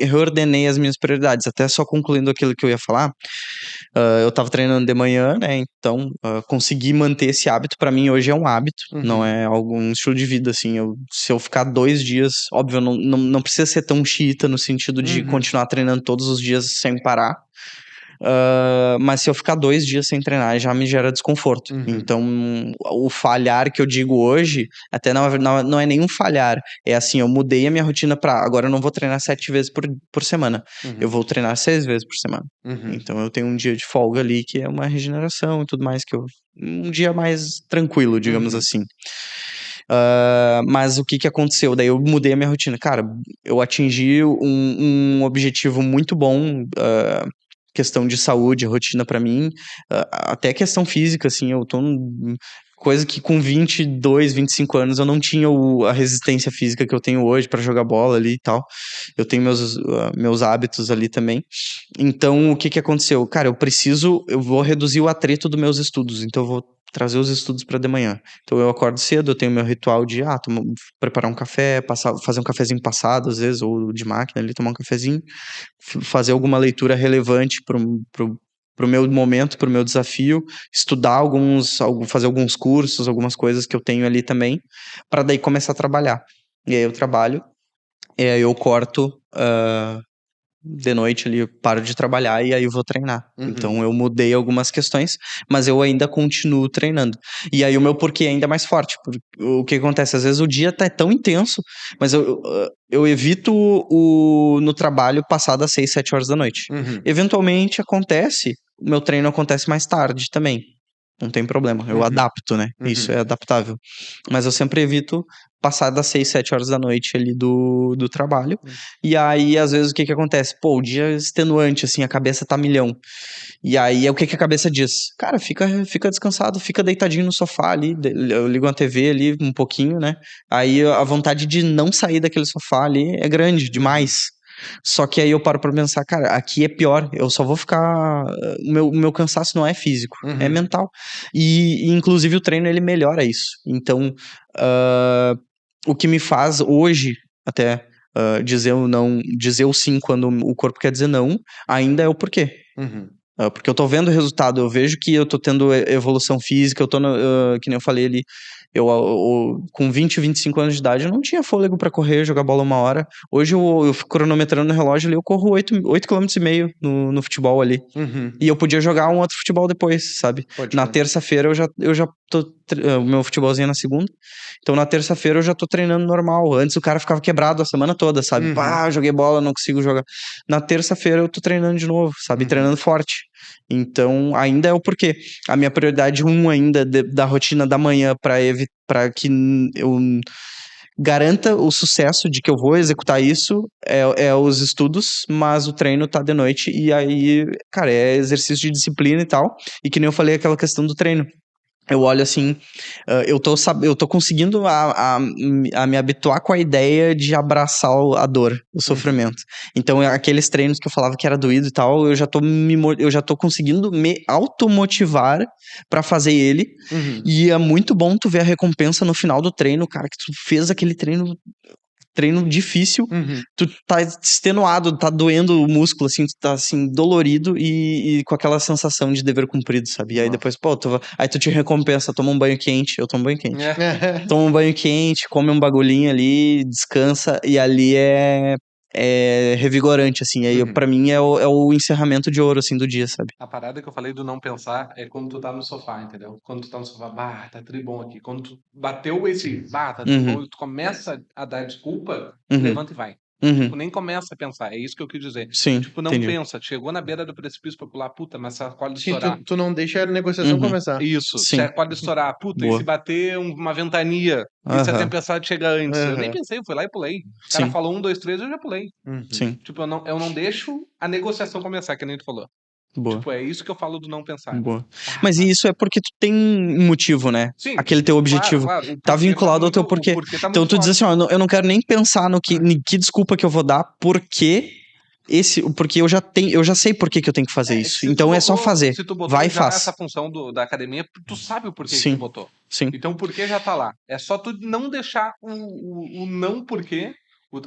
reordenei as minhas prioridades. Até só concluindo aquilo que eu ia falar, eu tava treinando de manhã, né? Então, consegui manter esse hábito. Pra mim, hoje é um hábito, não Uhum. é algum estilo de vida, assim. Se eu ficar 2 dias, óbvio, não precisa ser tão xiita no sentido de Uhum. continuar treinando todos os dias sem parar. Mas se eu ficar 2 dias sem treinar, já me gera desconforto. Uhum. Então, o falhar que eu digo hoje, até não é nenhum falhar. É assim, eu mudei a minha rotina pra agora eu não vou treinar 7 vezes por semana. Uhum. Eu vou treinar 6 vezes por semana. Uhum. Então, eu tenho um dia de folga ali, que é uma regeneração e tudo mais, um dia mais tranquilo, digamos Uhum. assim. Mas o que aconteceu? Daí eu mudei a minha rotina. Cara, eu atingi um objetivo muito bom, questão de saúde, rotina pra mim, até questão física, assim, eu tô coisa que com 22, 25 anos eu não tinha a resistência física que eu tenho hoje pra jogar bola ali e tal. Eu tenho meus hábitos ali também. Então, o que aconteceu? Cara, eu vou reduzir o atrito dos meus estudos, então eu vou trazer os estudos para de manhã. Então eu acordo cedo, eu tenho meu ritual de preparar um café, fazer um cafezinho passado, às vezes, ou de máquina ali, tomar um cafezinho, fazer alguma leitura relevante pro meu momento, pro meu desafio, estudar fazer alguns cursos, algumas coisas que eu tenho ali também, para daí começar a trabalhar. E aí eu trabalho, e aí eu corto de noite ali, eu paro de trabalhar e aí eu vou treinar. Uhum. Então eu mudei algumas questões, mas eu ainda continuo treinando. E aí o meu porquê é ainda mais forte. O que acontece? Às vezes o dia tá tão intenso, mas eu evito no trabalho passar das 6, 7 horas da noite. Uhum. Eventualmente acontece, o meu treino acontece mais tarde também. Não tem problema, eu Uhum. adapto, né? Isso Uhum. é adaptável. Mas eu sempre evito passar das 6, 7 horas da noite ali do trabalho. E aí, às vezes, o que acontece? Pô, o dia é extenuante, assim, a cabeça tá milhão. E aí, o que a cabeça diz? Cara, fica descansado, fica deitadinho no sofá ali, eu ligo uma TV ali um pouquinho, né? Aí a vontade de não sair daquele sofá ali é grande, demais. Só que aí eu paro pra pensar, cara, aqui é pior, eu só vou ficar. O meu cansaço não é físico, é Uhum. mental. Inclusive, o treino ele melhora isso. Então, o que me faz hoje, até dizer o não, dizer o sim quando o corpo quer dizer não, ainda é o porquê. Uhum. Porque eu tô vendo o resultado, eu vejo que eu tô tendo evolução física, eu tô, que nem eu falei ali, com 20, 25 anos de idade, eu não tinha fôlego pra correr, jogar bola 1 hora. Hoje eu fico cronometrando no relógio ali, eu corro 8,5 km no futebol ali. Uhum. E eu podia jogar um outro futebol depois, sabe? Pode Na crer. terça-feira eu já tô. O meu futebolzinho é na segunda. Então na terça-feira eu já tô treinando normal. Antes o cara ficava quebrado a semana toda, sabe? Uhum. Pá, joguei bola, não consigo jogar. Na terça-feira eu tô treinando de novo, sabe? Uhum. Treinando forte. Então ainda é o porquê. A minha prioridade ainda da rotina da manhã pra que eu garanta o sucesso de que eu vou executar isso é os estudos, mas o treino tá de noite e aí, cara, é exercício de disciplina e tal. E que nem eu falei aquela questão do treino. eu olho assim, eu tô conseguindo a me habituar com a ideia de abraçar a dor, o sofrimento. Então, aqueles treinos que eu falava que era doído e tal, eu já tô conseguindo me automotivar pra fazer ele. E é muito bom tu ver a recompensa no final do treino, cara, que tu fez aquele treino difícil, tu tá extenuado, tá doendo o músculo, assim, tu tá, assim, dolorido e com aquela sensação de dever cumprido, sabe? E aí depois, pô, aí tu te recompensa, toma um banho quente, eu tomo um banho quente. Toma um banho quente, come um bagulhinho ali, descansa, e ali é revigorante, assim. Aí, pra mim, é o encerramento de ouro, assim, do dia, sabe? A parada que eu falei do não pensar é quando tu tá no sofá, entendeu? Quando tu tá no sofá, bah, tá tri bom aqui. Quando tu bateu esse, bah, tá tri bom, e tu começa a dar desculpa, levanta e vai. Tu nem começa a pensar, é isso que eu quis dizer. Sim, Tipo, não entendi. pensa, chegou na beira do precipício pra pular, puta, mas se a corda Sim, estourar. tu não deixa a negociação começar. Isso, Sim. se a corda estourar, puta, e Boa. se bater uma ventania, e se a Aham. tempestade chegar antes? Eu nem Aham. pensei, eu fui lá e pulei. O cara Sim. falou 1, 2, 3, eu já pulei. Sim, Tipo, eu não deixo a negociação começar, que nem tu falou. boa. Tipo, é isso que eu falo do não pensar. Boa. Mas isso é porque tu tem um motivo, né? Sim, Aquele teu objetivo. claro, o Tá porquê vinculado ao teu o porquê. porquê tá Então muito tu diz forte. assim, ó, eu não quero nem pensar no que desculpa que eu vou dar, porque eu já sei por que eu tenho que fazer isso. Se tu Então é só botou- fazer. Se tu botou Vai e já faz. essa função da academia, tu sabe o porquê que Sim. tu botou. Sim. Então o porquê já tá lá. É só tu não deixar o não porquê,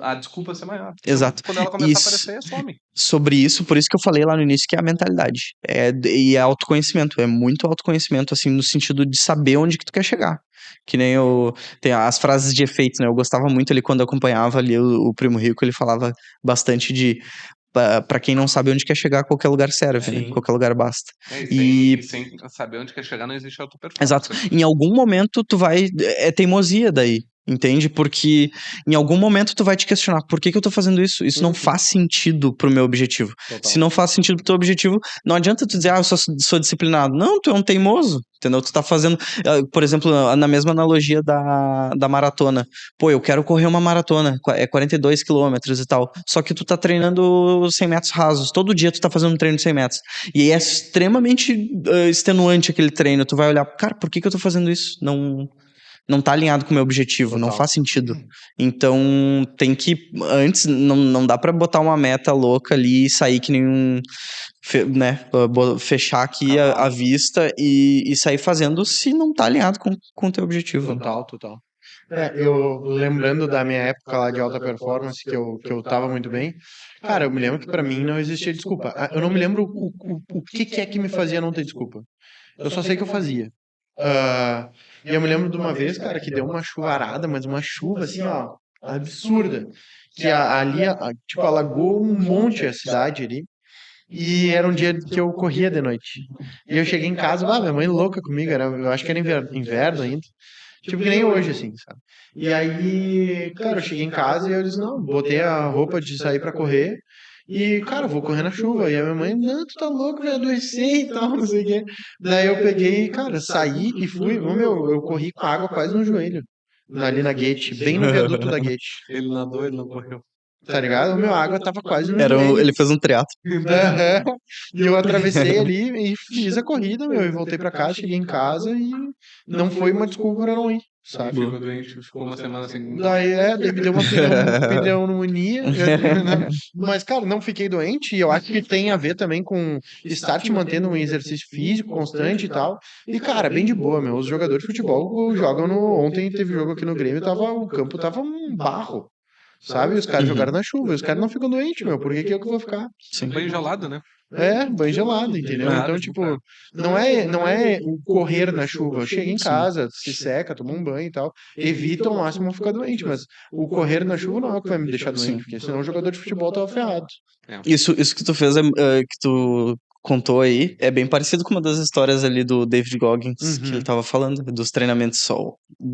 a desculpa ser maior. Então, Exato. quando ela começar Isso. a aparecer, some. Sobre isso, por isso que eu falei lá no início que é a mentalidade. E é autoconhecimento. É muito autoconhecimento, assim, no sentido de saber onde que tu quer chegar. Que nem tem as frases de efeito, né? Eu gostava muito ali quando eu acompanhava ali o Primo Rico, ele falava bastante de pra quem não sabe onde quer chegar, qualquer lugar serve, né? Sim. Qualquer lugar basta. E sem saber onde quer chegar, não existe auto-performance. Exato. Em algum momento tu vai. É teimosia daí. Entende? Porque em algum momento tu vai te questionar por que eu tô fazendo isso? Isso não faz sentido pro meu objetivo. Total. Se não faz sentido pro teu objetivo, não adianta tu dizer, eu sou disciplinado. Não, tu é um teimoso. Entendeu? Tu tá fazendo. Por exemplo, na mesma analogia da maratona. Pô, eu quero correr uma maratona. É 42 quilômetros e tal. Só que tu tá treinando 100 metros rasos. Todo dia tu tá fazendo um treino de 100 metros. E aí é extremamente extenuante aquele treino. Tu vai olhar, cara, por que eu tô fazendo isso? Não tá alinhado com o meu objetivo, Total. não faz sentido. Então, tem que, antes, não dá pra botar uma meta louca ali e sair que nem né, fechar aqui a vista e sair fazendo se não tá alinhado com o teu objetivo. Total. Eu lembrando da minha época lá de alta performance, que eu tava muito bem, cara, eu me lembro que pra mim não existia desculpa. Eu não me lembro o que é que me fazia não ter desculpa. Eu só sei que eu fazia. E eu me lembro de uma vez, cara, que deu uma chuvarada, mas uma chuva assim, ó, absurda. Que ali, tipo, alagou um monte a cidade ali. E era um dia que eu corria de noite. E eu cheguei em casa, minha mãe louca comigo, eu acho que era inverno ainda. Tipo que nem hoje, assim, sabe? E aí, cara, eu cheguei em casa e eu disse, não, botei a roupa de sair pra correr. E, cara, eu vou correr na chuva. E a minha mãe, não, tu tá louco, vai adoecer e tal, não sei o quê. Daí eu peguei, cara, saí e fui. Eu corri com água quase no joelho. Ali na Gate, bem no viaduto da Gate. Ele nadou, ele não correu. Tá ligado? A água tava quase no joelho. Ele fez um triatlo. Aham. E eu atravessei ali e fiz a corrida, e voltei pra casa, cheguei em casa e não foi uma desculpa pra não ir, sabe? Ficou doente, ficou uma semana sem. Daí me deu uma pneumonia, mas, cara, não fiquei doente, e eu acho que tem a ver também com estar te mantendo um exercício físico constante e tal. E, cara, bem de boa, os jogadores de futebol jogam ontem teve jogo aqui no Grêmio, o campo tava um barro. Sabe? Os caras jogaram na chuva, os caras não ficam doentes, meu. Por que eu que vou ficar? Sim. Banho gelado, né? Banho gelado, entendeu? Então, tipo, não é o correr na chuva. Chega em casa, se seca, toma um banho e tal. Evita ao máximo ficar doente, mas o correr na chuva não é o que vai me deixar doente, porque senão o jogador de futebol tava ferrado. Isso que tu fez, que tu contou aí, é bem parecido com uma das histórias ali do David Goggins, que ele tava falando, dos treinamentos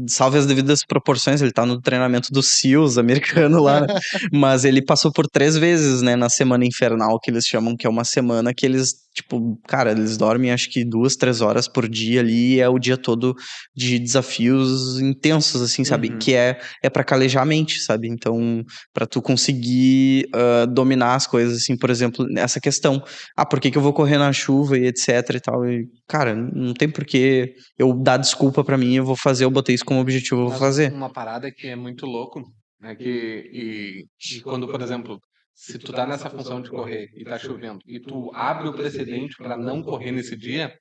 salve as devidas proporções, ele tá no treinamento do SEALs americano lá, né? Mas ele passou por 3 vezes, né, na semana infernal, que eles chamam, que é uma semana que eles, tipo, cara, eles dormem acho que 2, 3 horas por dia ali, e é o dia todo de desafios intensos, assim, sabe? Que é pra calejar a mente, sabe? Então, pra tu conseguir dominar as coisas, assim, por exemplo, essa questão, por que eu vou correr na chuva e etc e tal. E, cara, não tem por que eu dar desculpa pra mim, eu botei isso como objetivo, eu vou Mas fazer. uma parada que é muito louco, né? E quando, por exemplo, se tu tá nessa função de correr e tá chovendo, e tu abre o precedente para não correr nesse dia,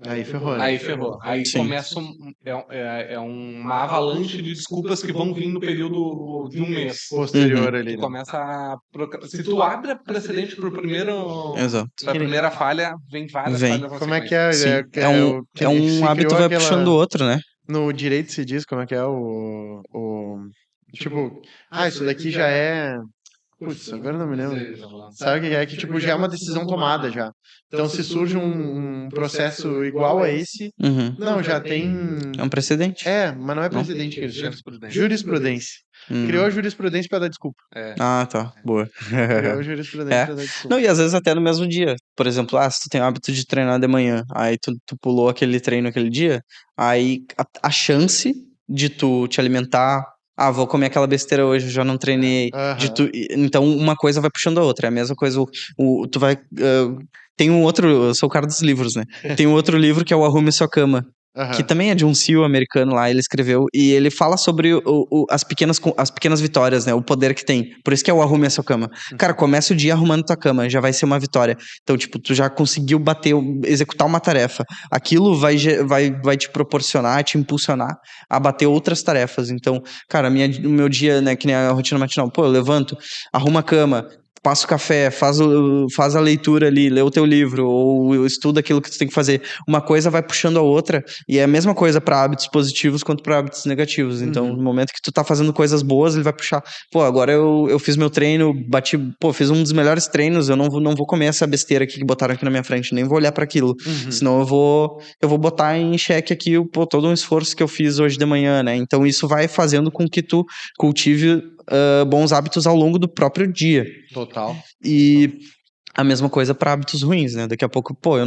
Aí ferrou, né? aí ferrou. Aí Sim. começa uma avalanche de desculpas que vão vir no período de um mês. Posterior ali, Tu né? começa se tu abre precedente pro Exato. pra primeira falha, vem várias Vem. falhas na Como é que sequência. é? Sim. É um Se hábito criou vai aquela... puxando o outro, né? No direito se diz como é que é tipo, isso daqui já é... Putz, agora não me lembro. Sabe o que é? Que, tipo, já é uma decisão tomada já. Então, se surge um processo igual a esse, Uhum. não, já tem... É um precedente. mas não é precedente que eles chamam. Jurisprudência. Jurisprudência. Uhum. Criou a jurisprudência pra dar desculpa. Ah, tá. Boa. Criou a jurisprudência pra dar desculpa. Não, e às vezes até no mesmo dia. Por exemplo, se tu tem o hábito de treinar de manhã, aí tu pulou aquele treino aquele dia, aí a chance de tu te alimentar, vou comer aquela besteira hoje, eu já não treinei. Aham. Então uma coisa vai puxando a outra. É a mesma coisa, tu vai. Tem um outro, eu sou o cara dos livros, né? Tem um outro livro que é o Arrume Sua Cama. Aham. Que também é de um CEO americano lá, ele escreveu, e ele fala sobre as pequenas vitórias, né? O poder que tem. Por isso que é o arrume a sua cama. Cara, começa o dia arrumando tua cama, já vai ser uma vitória. Então, tipo, tu já conseguiu executar uma tarefa. Aquilo vai te proporcionar, te impulsionar a bater outras tarefas. Então, cara, o meu dia, né, que nem a rotina matinal, eu levanto, arrumo a cama, passa o café, faz a leitura ali, lê o teu livro, ou estuda aquilo que tu tem que fazer. Uma coisa vai puxando a outra, e é a mesma coisa para hábitos positivos quanto para hábitos negativos. Então, no momento que tu tá fazendo coisas boas, ele vai puxar. Agora eu fiz meu treino, fiz um dos melhores treinos, eu não vou comer essa besteira aqui que botaram aqui na minha frente, nem vou olhar para aquilo. Senão eu vou botar em xeque aqui todo um esforço que eu fiz hoje de manhã, né? Então, isso vai fazendo com que tu cultive bons hábitos ao longo do próprio dia. Total. E a mesma coisa para hábitos ruins, né? Daqui a pouco, eu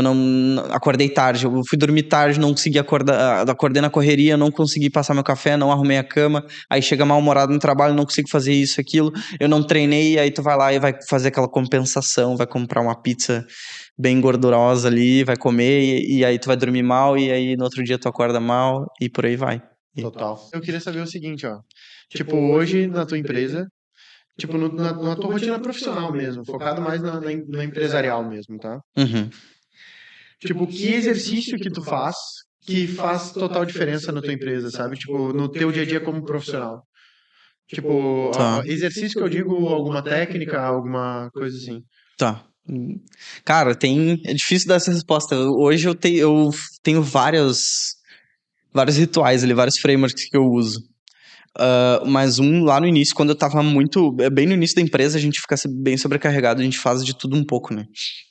não acordei tarde, eu fui dormir tarde, não consegui acordei na correria, não consegui passar meu café, não arrumei a cama, aí chega mal-humorado no trabalho, não consigo fazer isso, aquilo, eu não treinei, aí tu vai lá e vai fazer aquela compensação, vai comprar uma pizza bem gordurosa ali, vai comer, e aí tu vai dormir mal, e aí no outro dia tu acorda mal, e por aí vai. Total. Eu queria saber o seguinte, ó. Tipo, hoje na tua empresa, tipo, na tua rotina profissional mesmo, focado mais no empresarial mesmo, tá? Uhum. Tipo, que exercício que tu faz que faz total diferença na tua empresa, sabe? Tipo, no teu dia a dia como profissional. Tipo, Tá. exercício que eu digo, alguma técnica, alguma coisa assim. Tá. Cara, é difícil dar essa resposta. Hoje eu tenho vários rituais ali, vários frameworks que eu uso. Mas lá no início, quando eu tava bem no início da empresa, a gente fica bem sobrecarregado, a gente faz de tudo um pouco, né?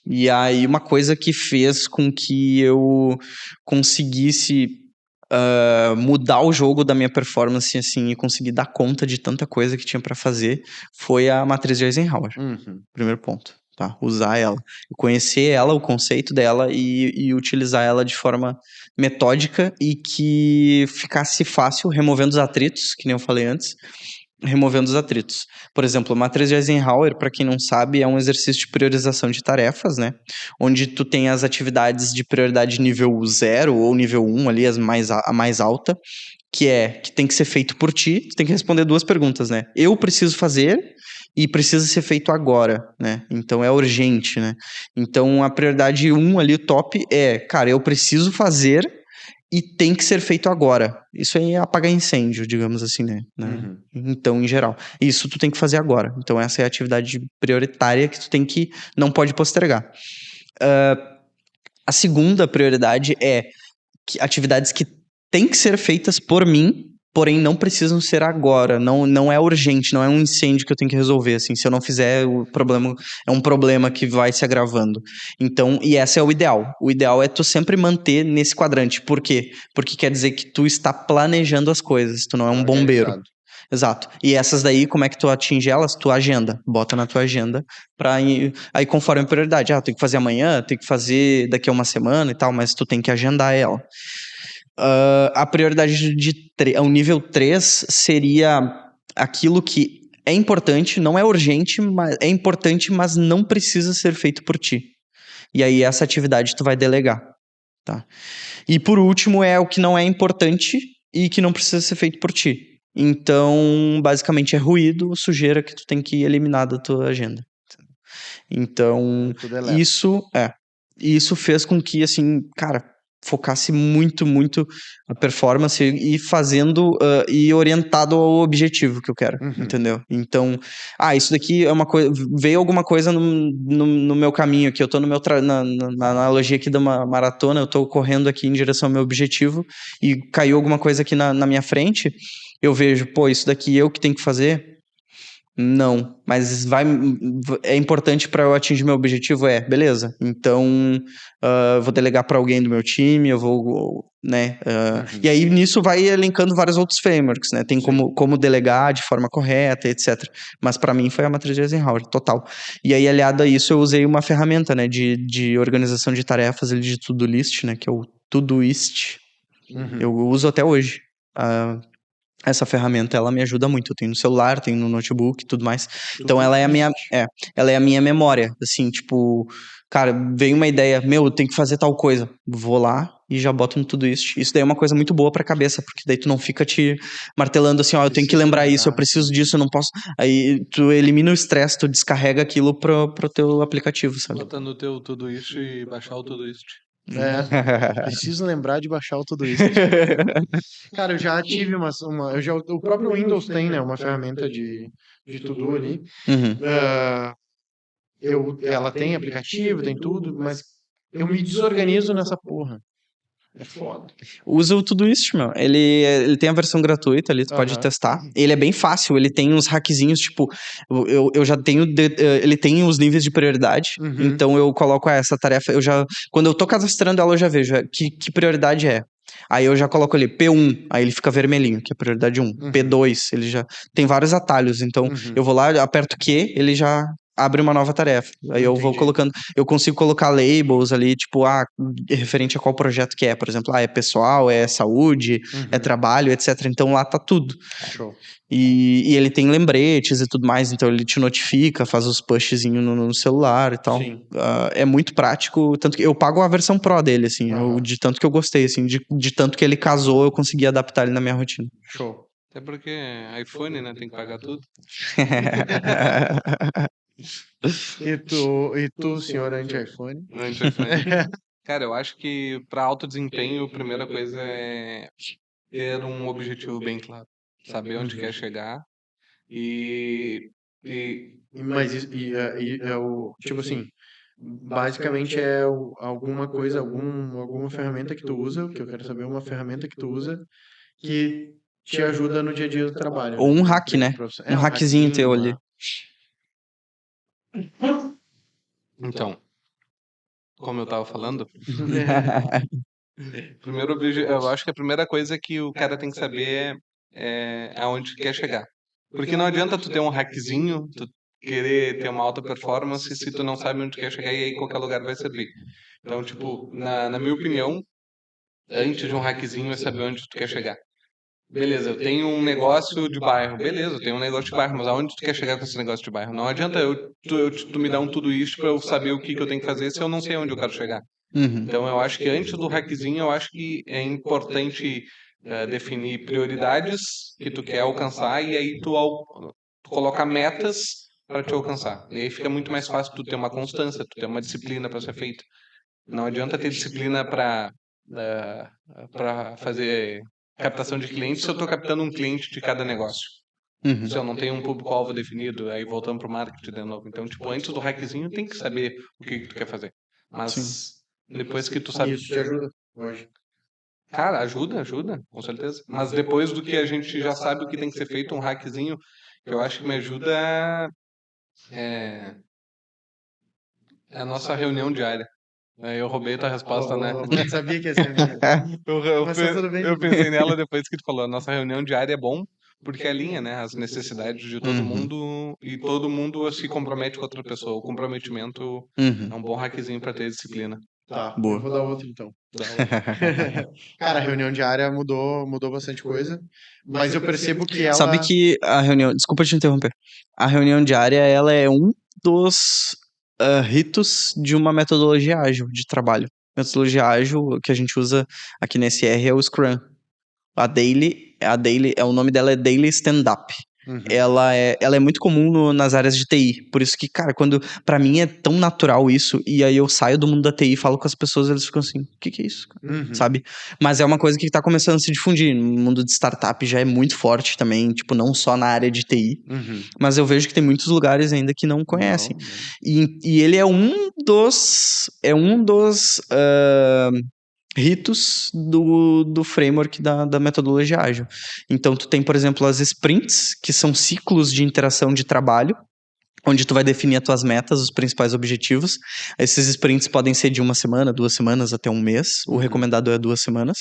E aí uma coisa que fez com que eu conseguisse mudar o jogo da minha performance, assim, e conseguir dar conta de tanta coisa que tinha pra fazer, foi a matriz de Eisenhower. Primeiro ponto, tá? Usar ela. Conhecer ela, o conceito dela e utilizar ela de forma metódica e que ficasse fácil, removendo os atritos, que nem eu falei antes, removendo os atritos. Por exemplo, a matriz de Eisenhower, para quem não sabe, é um exercício de priorização de tarefas, né? Onde tu tem as atividades de prioridade nível 0 ou nível 1 ali, a mais alta, que tem que ser feito por ti. Tu tem que responder 2 perguntas, né? Eu preciso fazer e precisa ser feito agora, né? Então é urgente, né? Então a prioridade 1 ali, o top, cara, eu preciso fazer e tem que ser feito agora. Isso aí é apagar incêndio, digamos assim, né? Então, em geral, isso tu tem que fazer agora. Então essa é a atividade prioritária que tu não pode postergar. A segunda prioridade é atividades que têm que ser feitas por mim, porém não precisam ser agora, não é urgente, não é um incêndio que eu tenho que resolver, assim, se eu não fizer, o problema é um problema que vai se agravando. Então, e esse é o ideal. O ideal é tu sempre manter nesse quadrante. Por quê? Porque quer dizer que tu está planejando as coisas, tu não é um bombeiro. Exato. E essas daí, como é que tu atinge elas? Tu agenda. Bota na tua agenda aí conforme a prioridade. Tem que fazer amanhã, tem que fazer daqui a uma semana e tal, mas tu tem que agendar ela. A prioridade o nível 3 seria aquilo que é importante, não é urgente, mas é importante, mas não precisa ser feito por ti. E aí essa atividade tu vai delegar, tá? E por último é o que não é importante e que não precisa ser feito por ti. Então, basicamente é ruído, sujeira que tu tem que eliminar da tua agenda. Então, Tu deleta. isso fez com que, assim, cara, focasse muito a performance e fazendo e orientado ao objetivo que eu quero, entendeu? Então, isso daqui é uma coisa, veio alguma coisa no meu caminho aqui, eu tô no meu na analogia aqui de uma maratona, eu tô correndo aqui em direção ao meu objetivo e caiu alguma coisa aqui na minha frente, eu vejo, pô, isso daqui eu que tenho que fazer. Não, mas é importante para eu atingir meu objetivo? Beleza. Então, vou delegar para alguém do meu time, eu vou, né? E aí, nisso vai elencando vários outros frameworks, né? Tem como delegar de forma correta, etc. Mas para mim foi a matriz de Eisenhower, total. E aí, aliado a isso, eu usei uma ferramenta, né? De organização de tarefas, de Todoist, né? Que é o Todoist. Eu uso até hoje. Essa ferramenta, ela me ajuda muito. Eu tenho no celular, tenho no notebook e tudo mais. Então, ela é a minha memória. Assim, tipo, cara, veio uma ideia, eu tenho que fazer tal coisa. Vou lá e já boto no Todoist. Isso daí é uma coisa muito boa pra cabeça, porque daí tu não fica te martelando assim, eu tenho que lembrar isso, eu preciso disso, eu não posso. Aí tu elimina o estresse, tu descarrega aquilo pro teu aplicativo, sabe? Bota no teu Todoist e baixar o Todoist. Preciso lembrar de baixar o Todoist. Cara, eu já tive o próprio Windows tem, né, uma ferramenta de to-do ali. Ela tem aplicativo, tem tudo, mas eu me desorganizo nessa porra. É foda. Usa o Todoist, meu. Ele tem a versão gratuita ali, tu pode testar. Ele é bem fácil, ele tem uns hackzinhos, tipo, eu já tenho, ele tem os níveis de prioridade, então eu coloco essa tarefa, quando eu tô cadastrando ela, eu já vejo que prioridade é. Aí eu já coloco ali P1, aí ele fica vermelhinho, que é prioridade 1. P2, ele já tem vários atalhos, então eu vou lá, aperto Q, ele já abre uma nova tarefa. Aí eu vou colocando, eu consigo colocar labels ali, tipo, referente a qual projeto que é. Por exemplo, é pessoal, é saúde, é trabalho, etc. Então lá tá tudo. Show. E ele tem lembretes e tudo mais, então ele te notifica, faz os pushzinhos no celular e tal. É muito prático, tanto que eu pago a versão Pro dele, assim, de tanto que eu gostei, assim, de tanto que ele casou, eu consegui adaptar ele na minha rotina. Show. Até porque iPhone, né, tem que pagar tudo. E tu, senhor anti-iPhone? Cara, eu acho que para alto desempenho, a primeira coisa é ter um objetivo bem claro. Saber onde quer chegar Mas é o tipo assim, basicamente é alguma coisa, alguma ferramenta que tu usa, que eu quero saber uma ferramenta que tu usa que te ajuda no dia a dia do trabalho. Ou um hack, né? Um hackzinho teu ali. Então, como eu tava falando, primeiro eu acho que a primeira coisa que o cara tem que saber é aonde quer chegar. Porque não adianta tu ter um hackzinho, tu querer ter uma alta performance se tu não sabe onde quer chegar e aí qualquer lugar vai servir. Então, tipo, na minha opinião, antes de um hackzinho é saber onde tu quer chegar. Beleza, eu tenho um negócio de bairro. Beleza, eu tenho um negócio de bairro, mas aonde tu quer chegar com esse negócio de bairro? Não adianta tu me dar um tudo isso pra eu saber o que eu tenho que fazer se eu não sei onde eu quero chegar. Então, eu acho que antes do hackzinho, eu acho que é importante definir prioridades que tu quer alcançar e aí tu colocar metas para te alcançar. E aí fica muito mais fácil tu ter uma constância, tu ter uma disciplina para ser feito. Não adianta ter disciplina para fazer captação de clientes se eu estou captando um cliente de cada negócio. Se eu não tenho um público-alvo definido, aí voltando para o marketing de novo. Então, tipo, antes do hackzinho, tem que saber o que tu quer fazer. Mas depois que tu sabe... Isso te ajuda hoje. Cara, ajuda, com certeza. Mas depois do que a gente já sabe o que tem que ser feito, um hackzinho, que eu acho que me ajuda é a nossa reunião diária. Eu roubei tua resposta, né? Eu sabia que ia ser minha. Mas tá tudo bem. Eu pensei nela depois que tu falou. A nossa reunião diária é bom porque alinha, né, as necessidades de todo mundo e todo mundo se compromete com outra pessoa. O comprometimento é um bom hackzinho pra ter disciplina. Tá, Boa. eu vou dar outro então. Cara, a reunião diária mudou bastante coisa, mas eu percebo que ela... Sabe que a reunião... Desculpa te interromper. A reunião diária, ela é um dos ritos de uma metodologia ágil de trabalho. Metodologia ágil que a gente usa aqui na SR é o Scrum. A Daily, o nome dela é Daily Stand-Up. Uhum. Ela é muito comum nas áreas de TI. Por isso que, cara, pra mim é tão natural isso, e aí eu saio do mundo da TI e falo com as pessoas, eles ficam assim, o que é isso, cara? Uhum. Sabe? Mas é uma coisa que tá começando a se difundir. No mundo de startup já é muito forte também, tipo, não só na área de TI, Uhum. mas eu vejo que tem muitos lugares ainda que não conhecem. E ele é um dos ritos do framework da metodologia ágil. Então, tu tem, por exemplo, as sprints, que são ciclos de interação de trabalho, onde tu vai definir as tuas metas, os principais objetivos. Esses sprints podem ser de 1 semana, 2 semanas, até 1 mês. O recomendado é 2 semanas.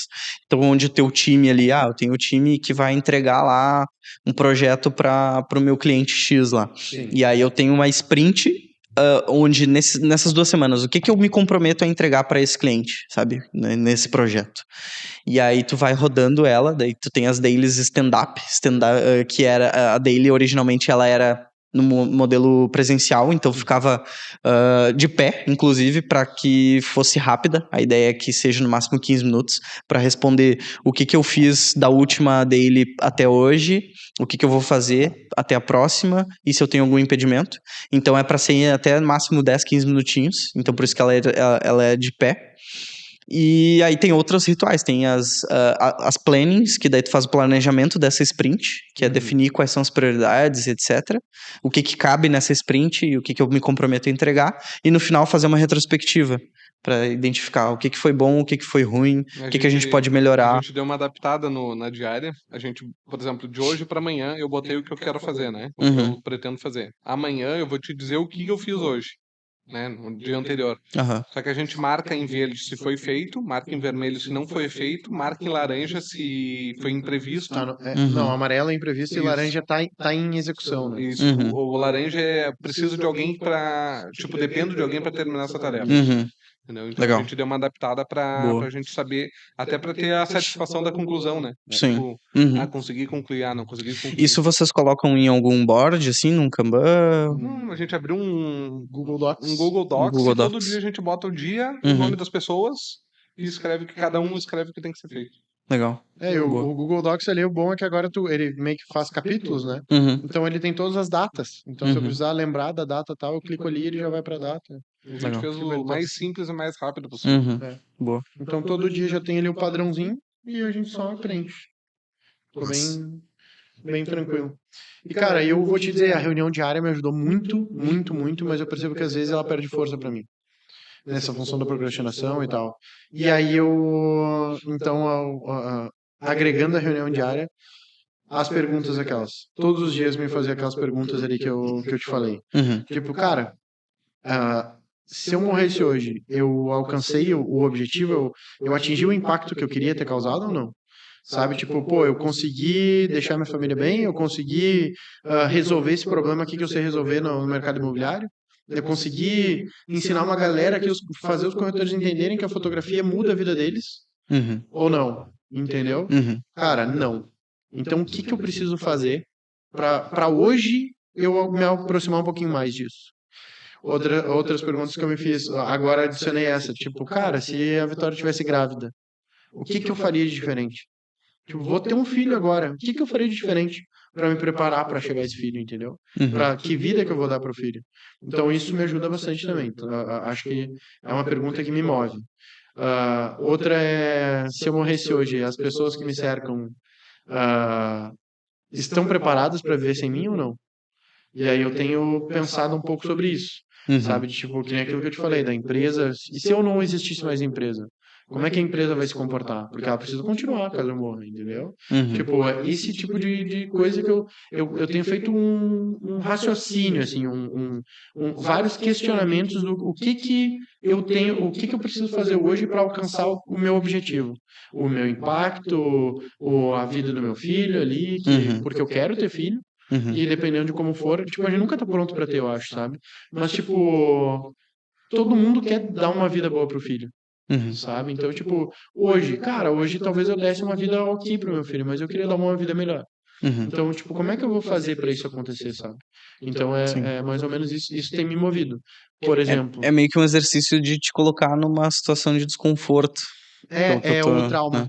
Então, onde o teu time ali, eu tenho o time que vai entregar lá um projeto para o meu cliente X lá. Sim. E aí eu tenho uma sprint onde nessas 2 semanas, o que eu me comprometo a entregar para esse cliente, sabe? Nesse projeto. E aí tu vai rodando ela, daí tu tem as dailies stand-up, que era a daily originalmente ela era no modelo presencial, então ficava de pé, inclusive, para que fosse rápida. A ideia é que seja no máximo 15 minutos para responder o que eu fiz da última daily até hoje, o que eu vou fazer até a próxima e se eu tenho algum impedimento. Então é para ser até no máximo 10, 15 minutinhos, então por isso que ela é de pé. E aí tem outros rituais, tem as plannings, que daí tu faz o planejamento dessa sprint, que é definir quais são as prioridades, etc. O que cabe nessa sprint e o que eu me comprometo a entregar. E no final fazer uma retrospectiva para identificar o que foi bom, o que foi ruim, o que a gente pode melhorar. A gente deu uma adaptada na diária. A gente, por exemplo, de hoje para amanhã eu botei o que eu quero fazer, né? O que eu pretendo fazer. Amanhã eu vou te dizer o que eu fiz hoje, né, no dia anterior. Só que a gente marca em verde se foi feito, marca em vermelho se não foi feito, marca em laranja se foi imprevisto. Não, amarelo é imprevisto e laranja tá em execução, né? Isso. O laranja preciso de alguém para, tipo, dependo de alguém para terminar essa tarefa. Entendeu? Então Legal. a gente deu uma adaptada pra gente saber, até pra ter a satisfação da conclusão, né? Sim. Tipo, consegui concluir, não consegui concluir. Isso vocês colocam em algum board, assim, num Kanban? Não, a gente abriu um Google Docs. Um Google Docs Google e todo Docs. dia a gente bota o dia, o nome das pessoas e escreve que cada um escreve o que tem que ser feito. Legal. O Google Docs ali, o bom é que agora ele meio que faz capítulos, né? Então ele tem todas as datas. Então se eu precisar lembrar da data e tal, eu clico ali e ele já vai pra data. A gente fez o mais simples e mais rápido possível. Boa. Então todo dia já tem ali o padrãozinho e a gente só preenche. Ficou bem tranquilo. E cara, eu vou te dizer, a reunião diária me ajudou muito, muito, muito, mas eu percebo que às vezes ela perde força pra mim. Nessa função da procrastinação e tal. E aí agregando a reunião diária, as perguntas aquelas. Todos os dias me fazia aquelas perguntas ali que eu te falei. Tipo, cara, se eu morresse hoje, eu alcancei o objetivo, eu atingi o impacto que eu queria ter causado ou não? Sabe, tipo, pô, eu consegui deixar minha família bem, eu consegui resolver esse problema aqui que eu sei resolver no mercado imobiliário, eu consegui ensinar uma galera que fazer os corretores entenderem que a fotografia muda a vida deles, ou não, entendeu? Cara, não. Então, o que eu preciso fazer para hoje eu me aproximar um pouquinho mais disso? Outras perguntas que eu me fiz, agora adicionei essa, tipo, cara, se a Vitória tivesse grávida, o que eu faria de diferente? Tipo, vou ter um filho agora, o que eu faria de diferente para me preparar para chegar a esse filho, entendeu? Para que vida que eu vou dar pro filho? Então isso me ajuda bastante também. Então, acho que é uma pergunta que me move. Outra é, se eu morresse hoje, as pessoas que me cercam estão preparadas para viver sem mim ou não? E aí eu tenho pensado um pouco sobre isso, sabe? Tipo, que nem aquilo que eu te falei, da empresa. E se eu não existisse mais empresa? Como é que a empresa vai se comportar? Porque ela precisa continuar caso eu morra, entendeu? Tipo, é esse tipo de coisa que eu tenho feito um raciocínio, assim, vários questionamentos do o que eu tenho, o que eu preciso fazer hoje para alcançar o meu objetivo. O meu impacto, a vida do meu filho ali, porque eu quero ter filho. E dependendo de como for, tipo, a gente nunca tá pronto pra ter, eu acho, sabe? Mas, tipo, todo mundo quer dar uma vida boa pro filho, sabe? Então, tipo, hoje talvez eu desse uma vida ok pro meu filho, mas eu queria dar uma vida melhor. Então, tipo, como é que eu vou fazer pra isso acontecer, sabe? Então, é mais ou menos isso tem me movido. por exemplo. É meio que um exercício de te colocar numa situação de desconforto. pelo que eu É tô, o trauma. né?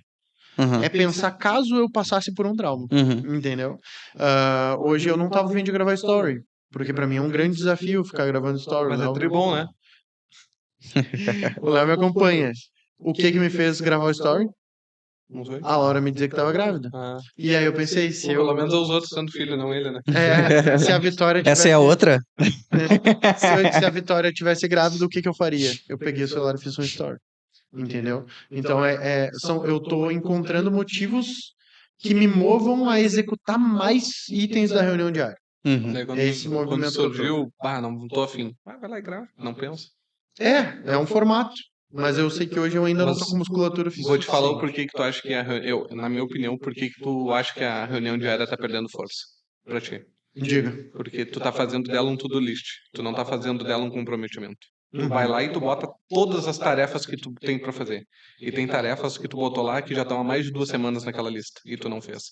Uhum. É pensar caso eu passasse por um trauma, Uhum. entendeu? Hoje eu não tava afim de gravar story, porque pra mim é um grande desafio ficar gravando story. Mas é tribom, né? O Léo me acompanha. O que me fez gravar o story? Não sei. A Laura me dizer que tava grávida. Ah. E aí eu pensei, se Pelo eu... menos é os outros sendo filho, não ele, né? se a Vitória tivesse... Essa é a outra? Se a Vitória tivesse grávida, o que eu faria? Eu peguei o celular e fiz um story. Entendeu? Então, eu tô encontrando motivos que me movam a executar mais itens da reunião diária. Uhum. Daí Esse quando movimento que eu tô. surgiu, não tô afim. Vai lá e grava, não pensa. É um formato. Mas eu sei que hoje eu ainda não tô Mas com musculatura Vou te falar o suficiente. porquê que tu acha que na minha opinião, por que tu acha que a reunião diária tá perdendo força pra ti? Diga. Porque tu tá fazendo dela um to-do list. Tu não tá fazendo dela um comprometimento. Tu vai lá e tu bota todas as tarefas que tu tem pra fazer. E tem tarefas que tu botou lá que já estão há mais de 2 semanas naquela lista e tu não fez.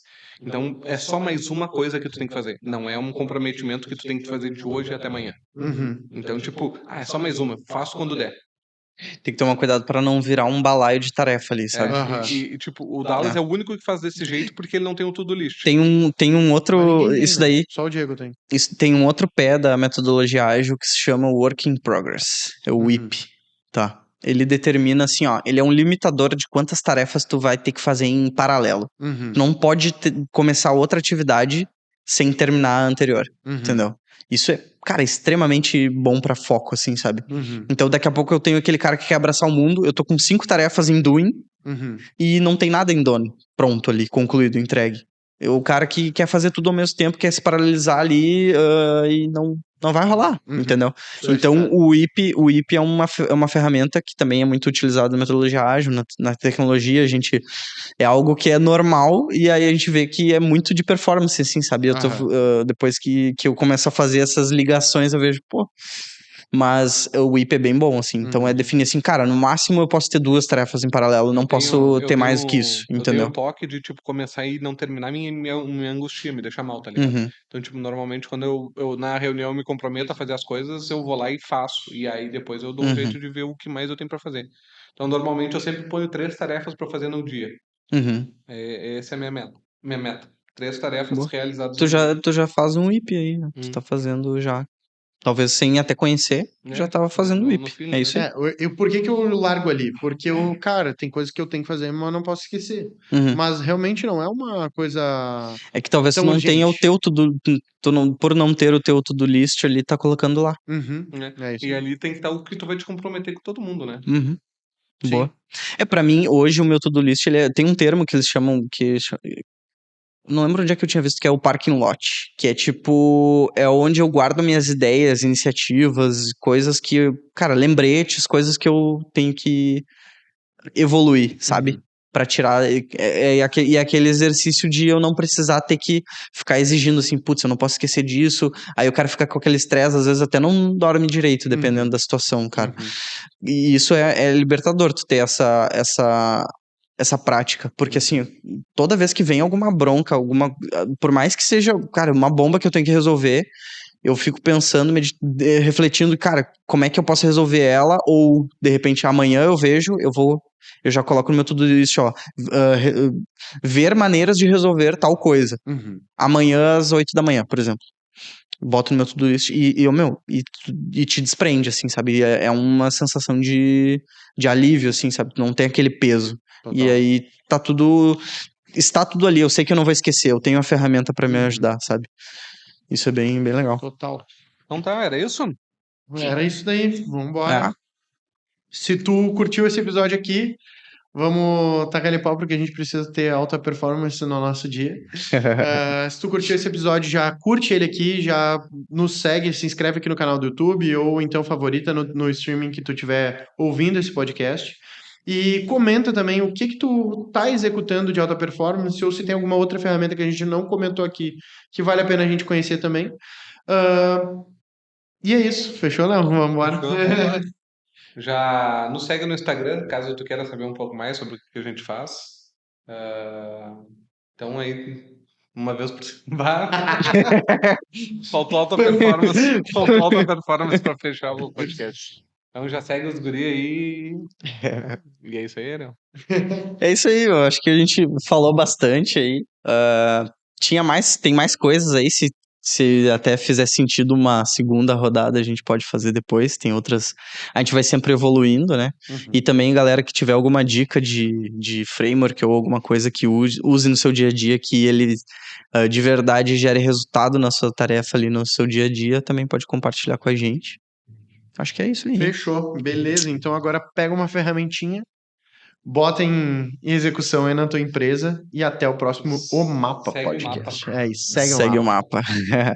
Então é só mais uma coisa que tu tem que fazer. Não é um comprometimento que tu tem que fazer de hoje até amanhã. Então, tipo, é só mais uma. Faço quando der. Tem que tomar cuidado pra não virar um balaio de tarefa ali, sabe? Aham. Tipo, o Dallas É. é o único que faz desse jeito porque ele não tem o to-do list. Tem um Mas outro. ninguém tem, Isso né? daí. Só o Diego tem. Isso tem um outro pé da metodologia ágil que se chama Work in Progress. É o WIP. Tá. Ele determina assim, ó. Ele é um limitador de quantas tarefas tu vai ter que fazer em paralelo. Tu não pode começar outra atividade sem terminar a anterior. Entendeu? Isso é, cara, extremamente bom pra foco, assim, sabe? Então daqui a pouco eu tenho aquele cara que quer abraçar o mundo, eu tô com 5 tarefas em doing e não tem nada em done pronto ali, concluído, entregue. O cara que quer fazer tudo ao mesmo tempo, quer se paralisar ali e não vai rolar, entendeu? Então o WIP é uma ferramenta que também é muito utilizada na metodologia ágil, na tecnologia, a gente é algo que é normal e aí a gente vê que é muito de performance, assim, sabe? Depois que eu começo a fazer essas ligações, eu vejo, pô, mas o WIP é bem bom, assim. Então é definir assim, cara, no máximo eu posso ter 2 tarefas em paralelo, não posso ter mais que isso, Eu entendeu? tenho um toque de, tipo, começar e não terminar me angustia, me deixa mal, tá ligado? Então, tipo, normalmente quando eu na reunião me comprometo a fazer as coisas, eu vou lá e faço. E aí depois eu dou um jeito de ver o que mais eu tenho pra fazer. Então, normalmente eu sempre ponho 3 tarefas pra fazer no dia. Essa é a minha meta. Minha meta. 3 tarefas Boa. realizadas no dia. Tu já faz um WIP aí, né? Tu tá fazendo já. Talvez sem até conhecer, já tava fazendo no WIP. feeling, É isso aí. Por que eu largo ali? Porque cara, tem coisas que eu tenho que fazer, mas eu não posso esquecer. Mas realmente não é uma coisa É que talvez tu tão não tenha o urgente. teu por não ter o teu to-do list ali, tá colocando lá. né? É isso. E ali tem que estar o que tu vai te comprometer com todo mundo, né? Boa. Pra mim, hoje, o meu to-do list, tem um termo que eles chamam, não lembro onde é que eu tinha visto, que é o parking lot. Que é tipo, é onde eu guardo minhas ideias, iniciativas, coisas que, cara, lembretes, coisas que eu tenho que evoluir, sabe? Pra tirar. E aquele exercício de eu não precisar ter que ficar exigindo assim, putz, eu não posso esquecer disso. Aí o cara fica com aquele estresse, às vezes até não dorme direito, dependendo da situação, cara. E isso é libertador, tu ter essa prática. Porque assim, toda vez que vem alguma bronca, por mais que seja, cara, uma bomba que eu tenho que resolver, eu fico pensando, refletindo, cara, como é que eu posso resolver ela? Ou, de repente, amanhã eu já coloco no meu to-do list, ó, ver maneiras de resolver tal coisa. Amanhã às 8 da manhã, por exemplo. Boto no meu to-do list e te desprende, assim, sabe? É uma sensação de alívio, assim, sabe? Não tem aquele peso. Total. E aí está tudo ali. Eu sei que eu não vou esquecer. Eu tenho a ferramenta pra me ajudar, sabe? Isso é bem, bem legal. Total. Então tá, era isso? Era isso daí. Vambora. É. Se tu curtiu esse episódio aqui, vamos tacar ele pau porque a gente precisa ter alta performance no nosso dia. Se tu curtiu esse episódio, já curte ele aqui, já nos segue, se inscreve aqui no canal do YouTube ou então favorita no streaming que tu estiver ouvindo esse podcast. E comenta também o que tu tá executando de alta performance ou se tem alguma outra ferramenta que a gente não comentou aqui que vale a pena a gente conhecer também. E é isso. Fechou, Léo? Vamos embora. Fechou? Já nos segue no Instagram, caso tu queira saber um pouco mais sobre o que a gente faz. Então aí Uma vez por semana. Faltou alta performance pra fechar o podcast. Então já segue os guri aí. E é isso aí, né? É isso aí, eu acho que a gente falou bastante aí. Tem mais coisas aí, se até fizer sentido uma segunda rodada, a gente pode fazer depois. Tem outras. A gente vai sempre evoluindo, né? E também, galera, que tiver alguma dica de framework ou alguma coisa que use no seu dia a dia, que ele de verdade gere resultado na sua tarefa ali no seu dia a dia, também pode compartilhar com a gente. Acho que é isso aí. Fechou, beleza. Então agora pega uma ferramentinha, bota em execução aí na tua empresa e até o próximo O Mapa Segue o Podcast. mapa. É isso, segue o Segue mapa. o mapa.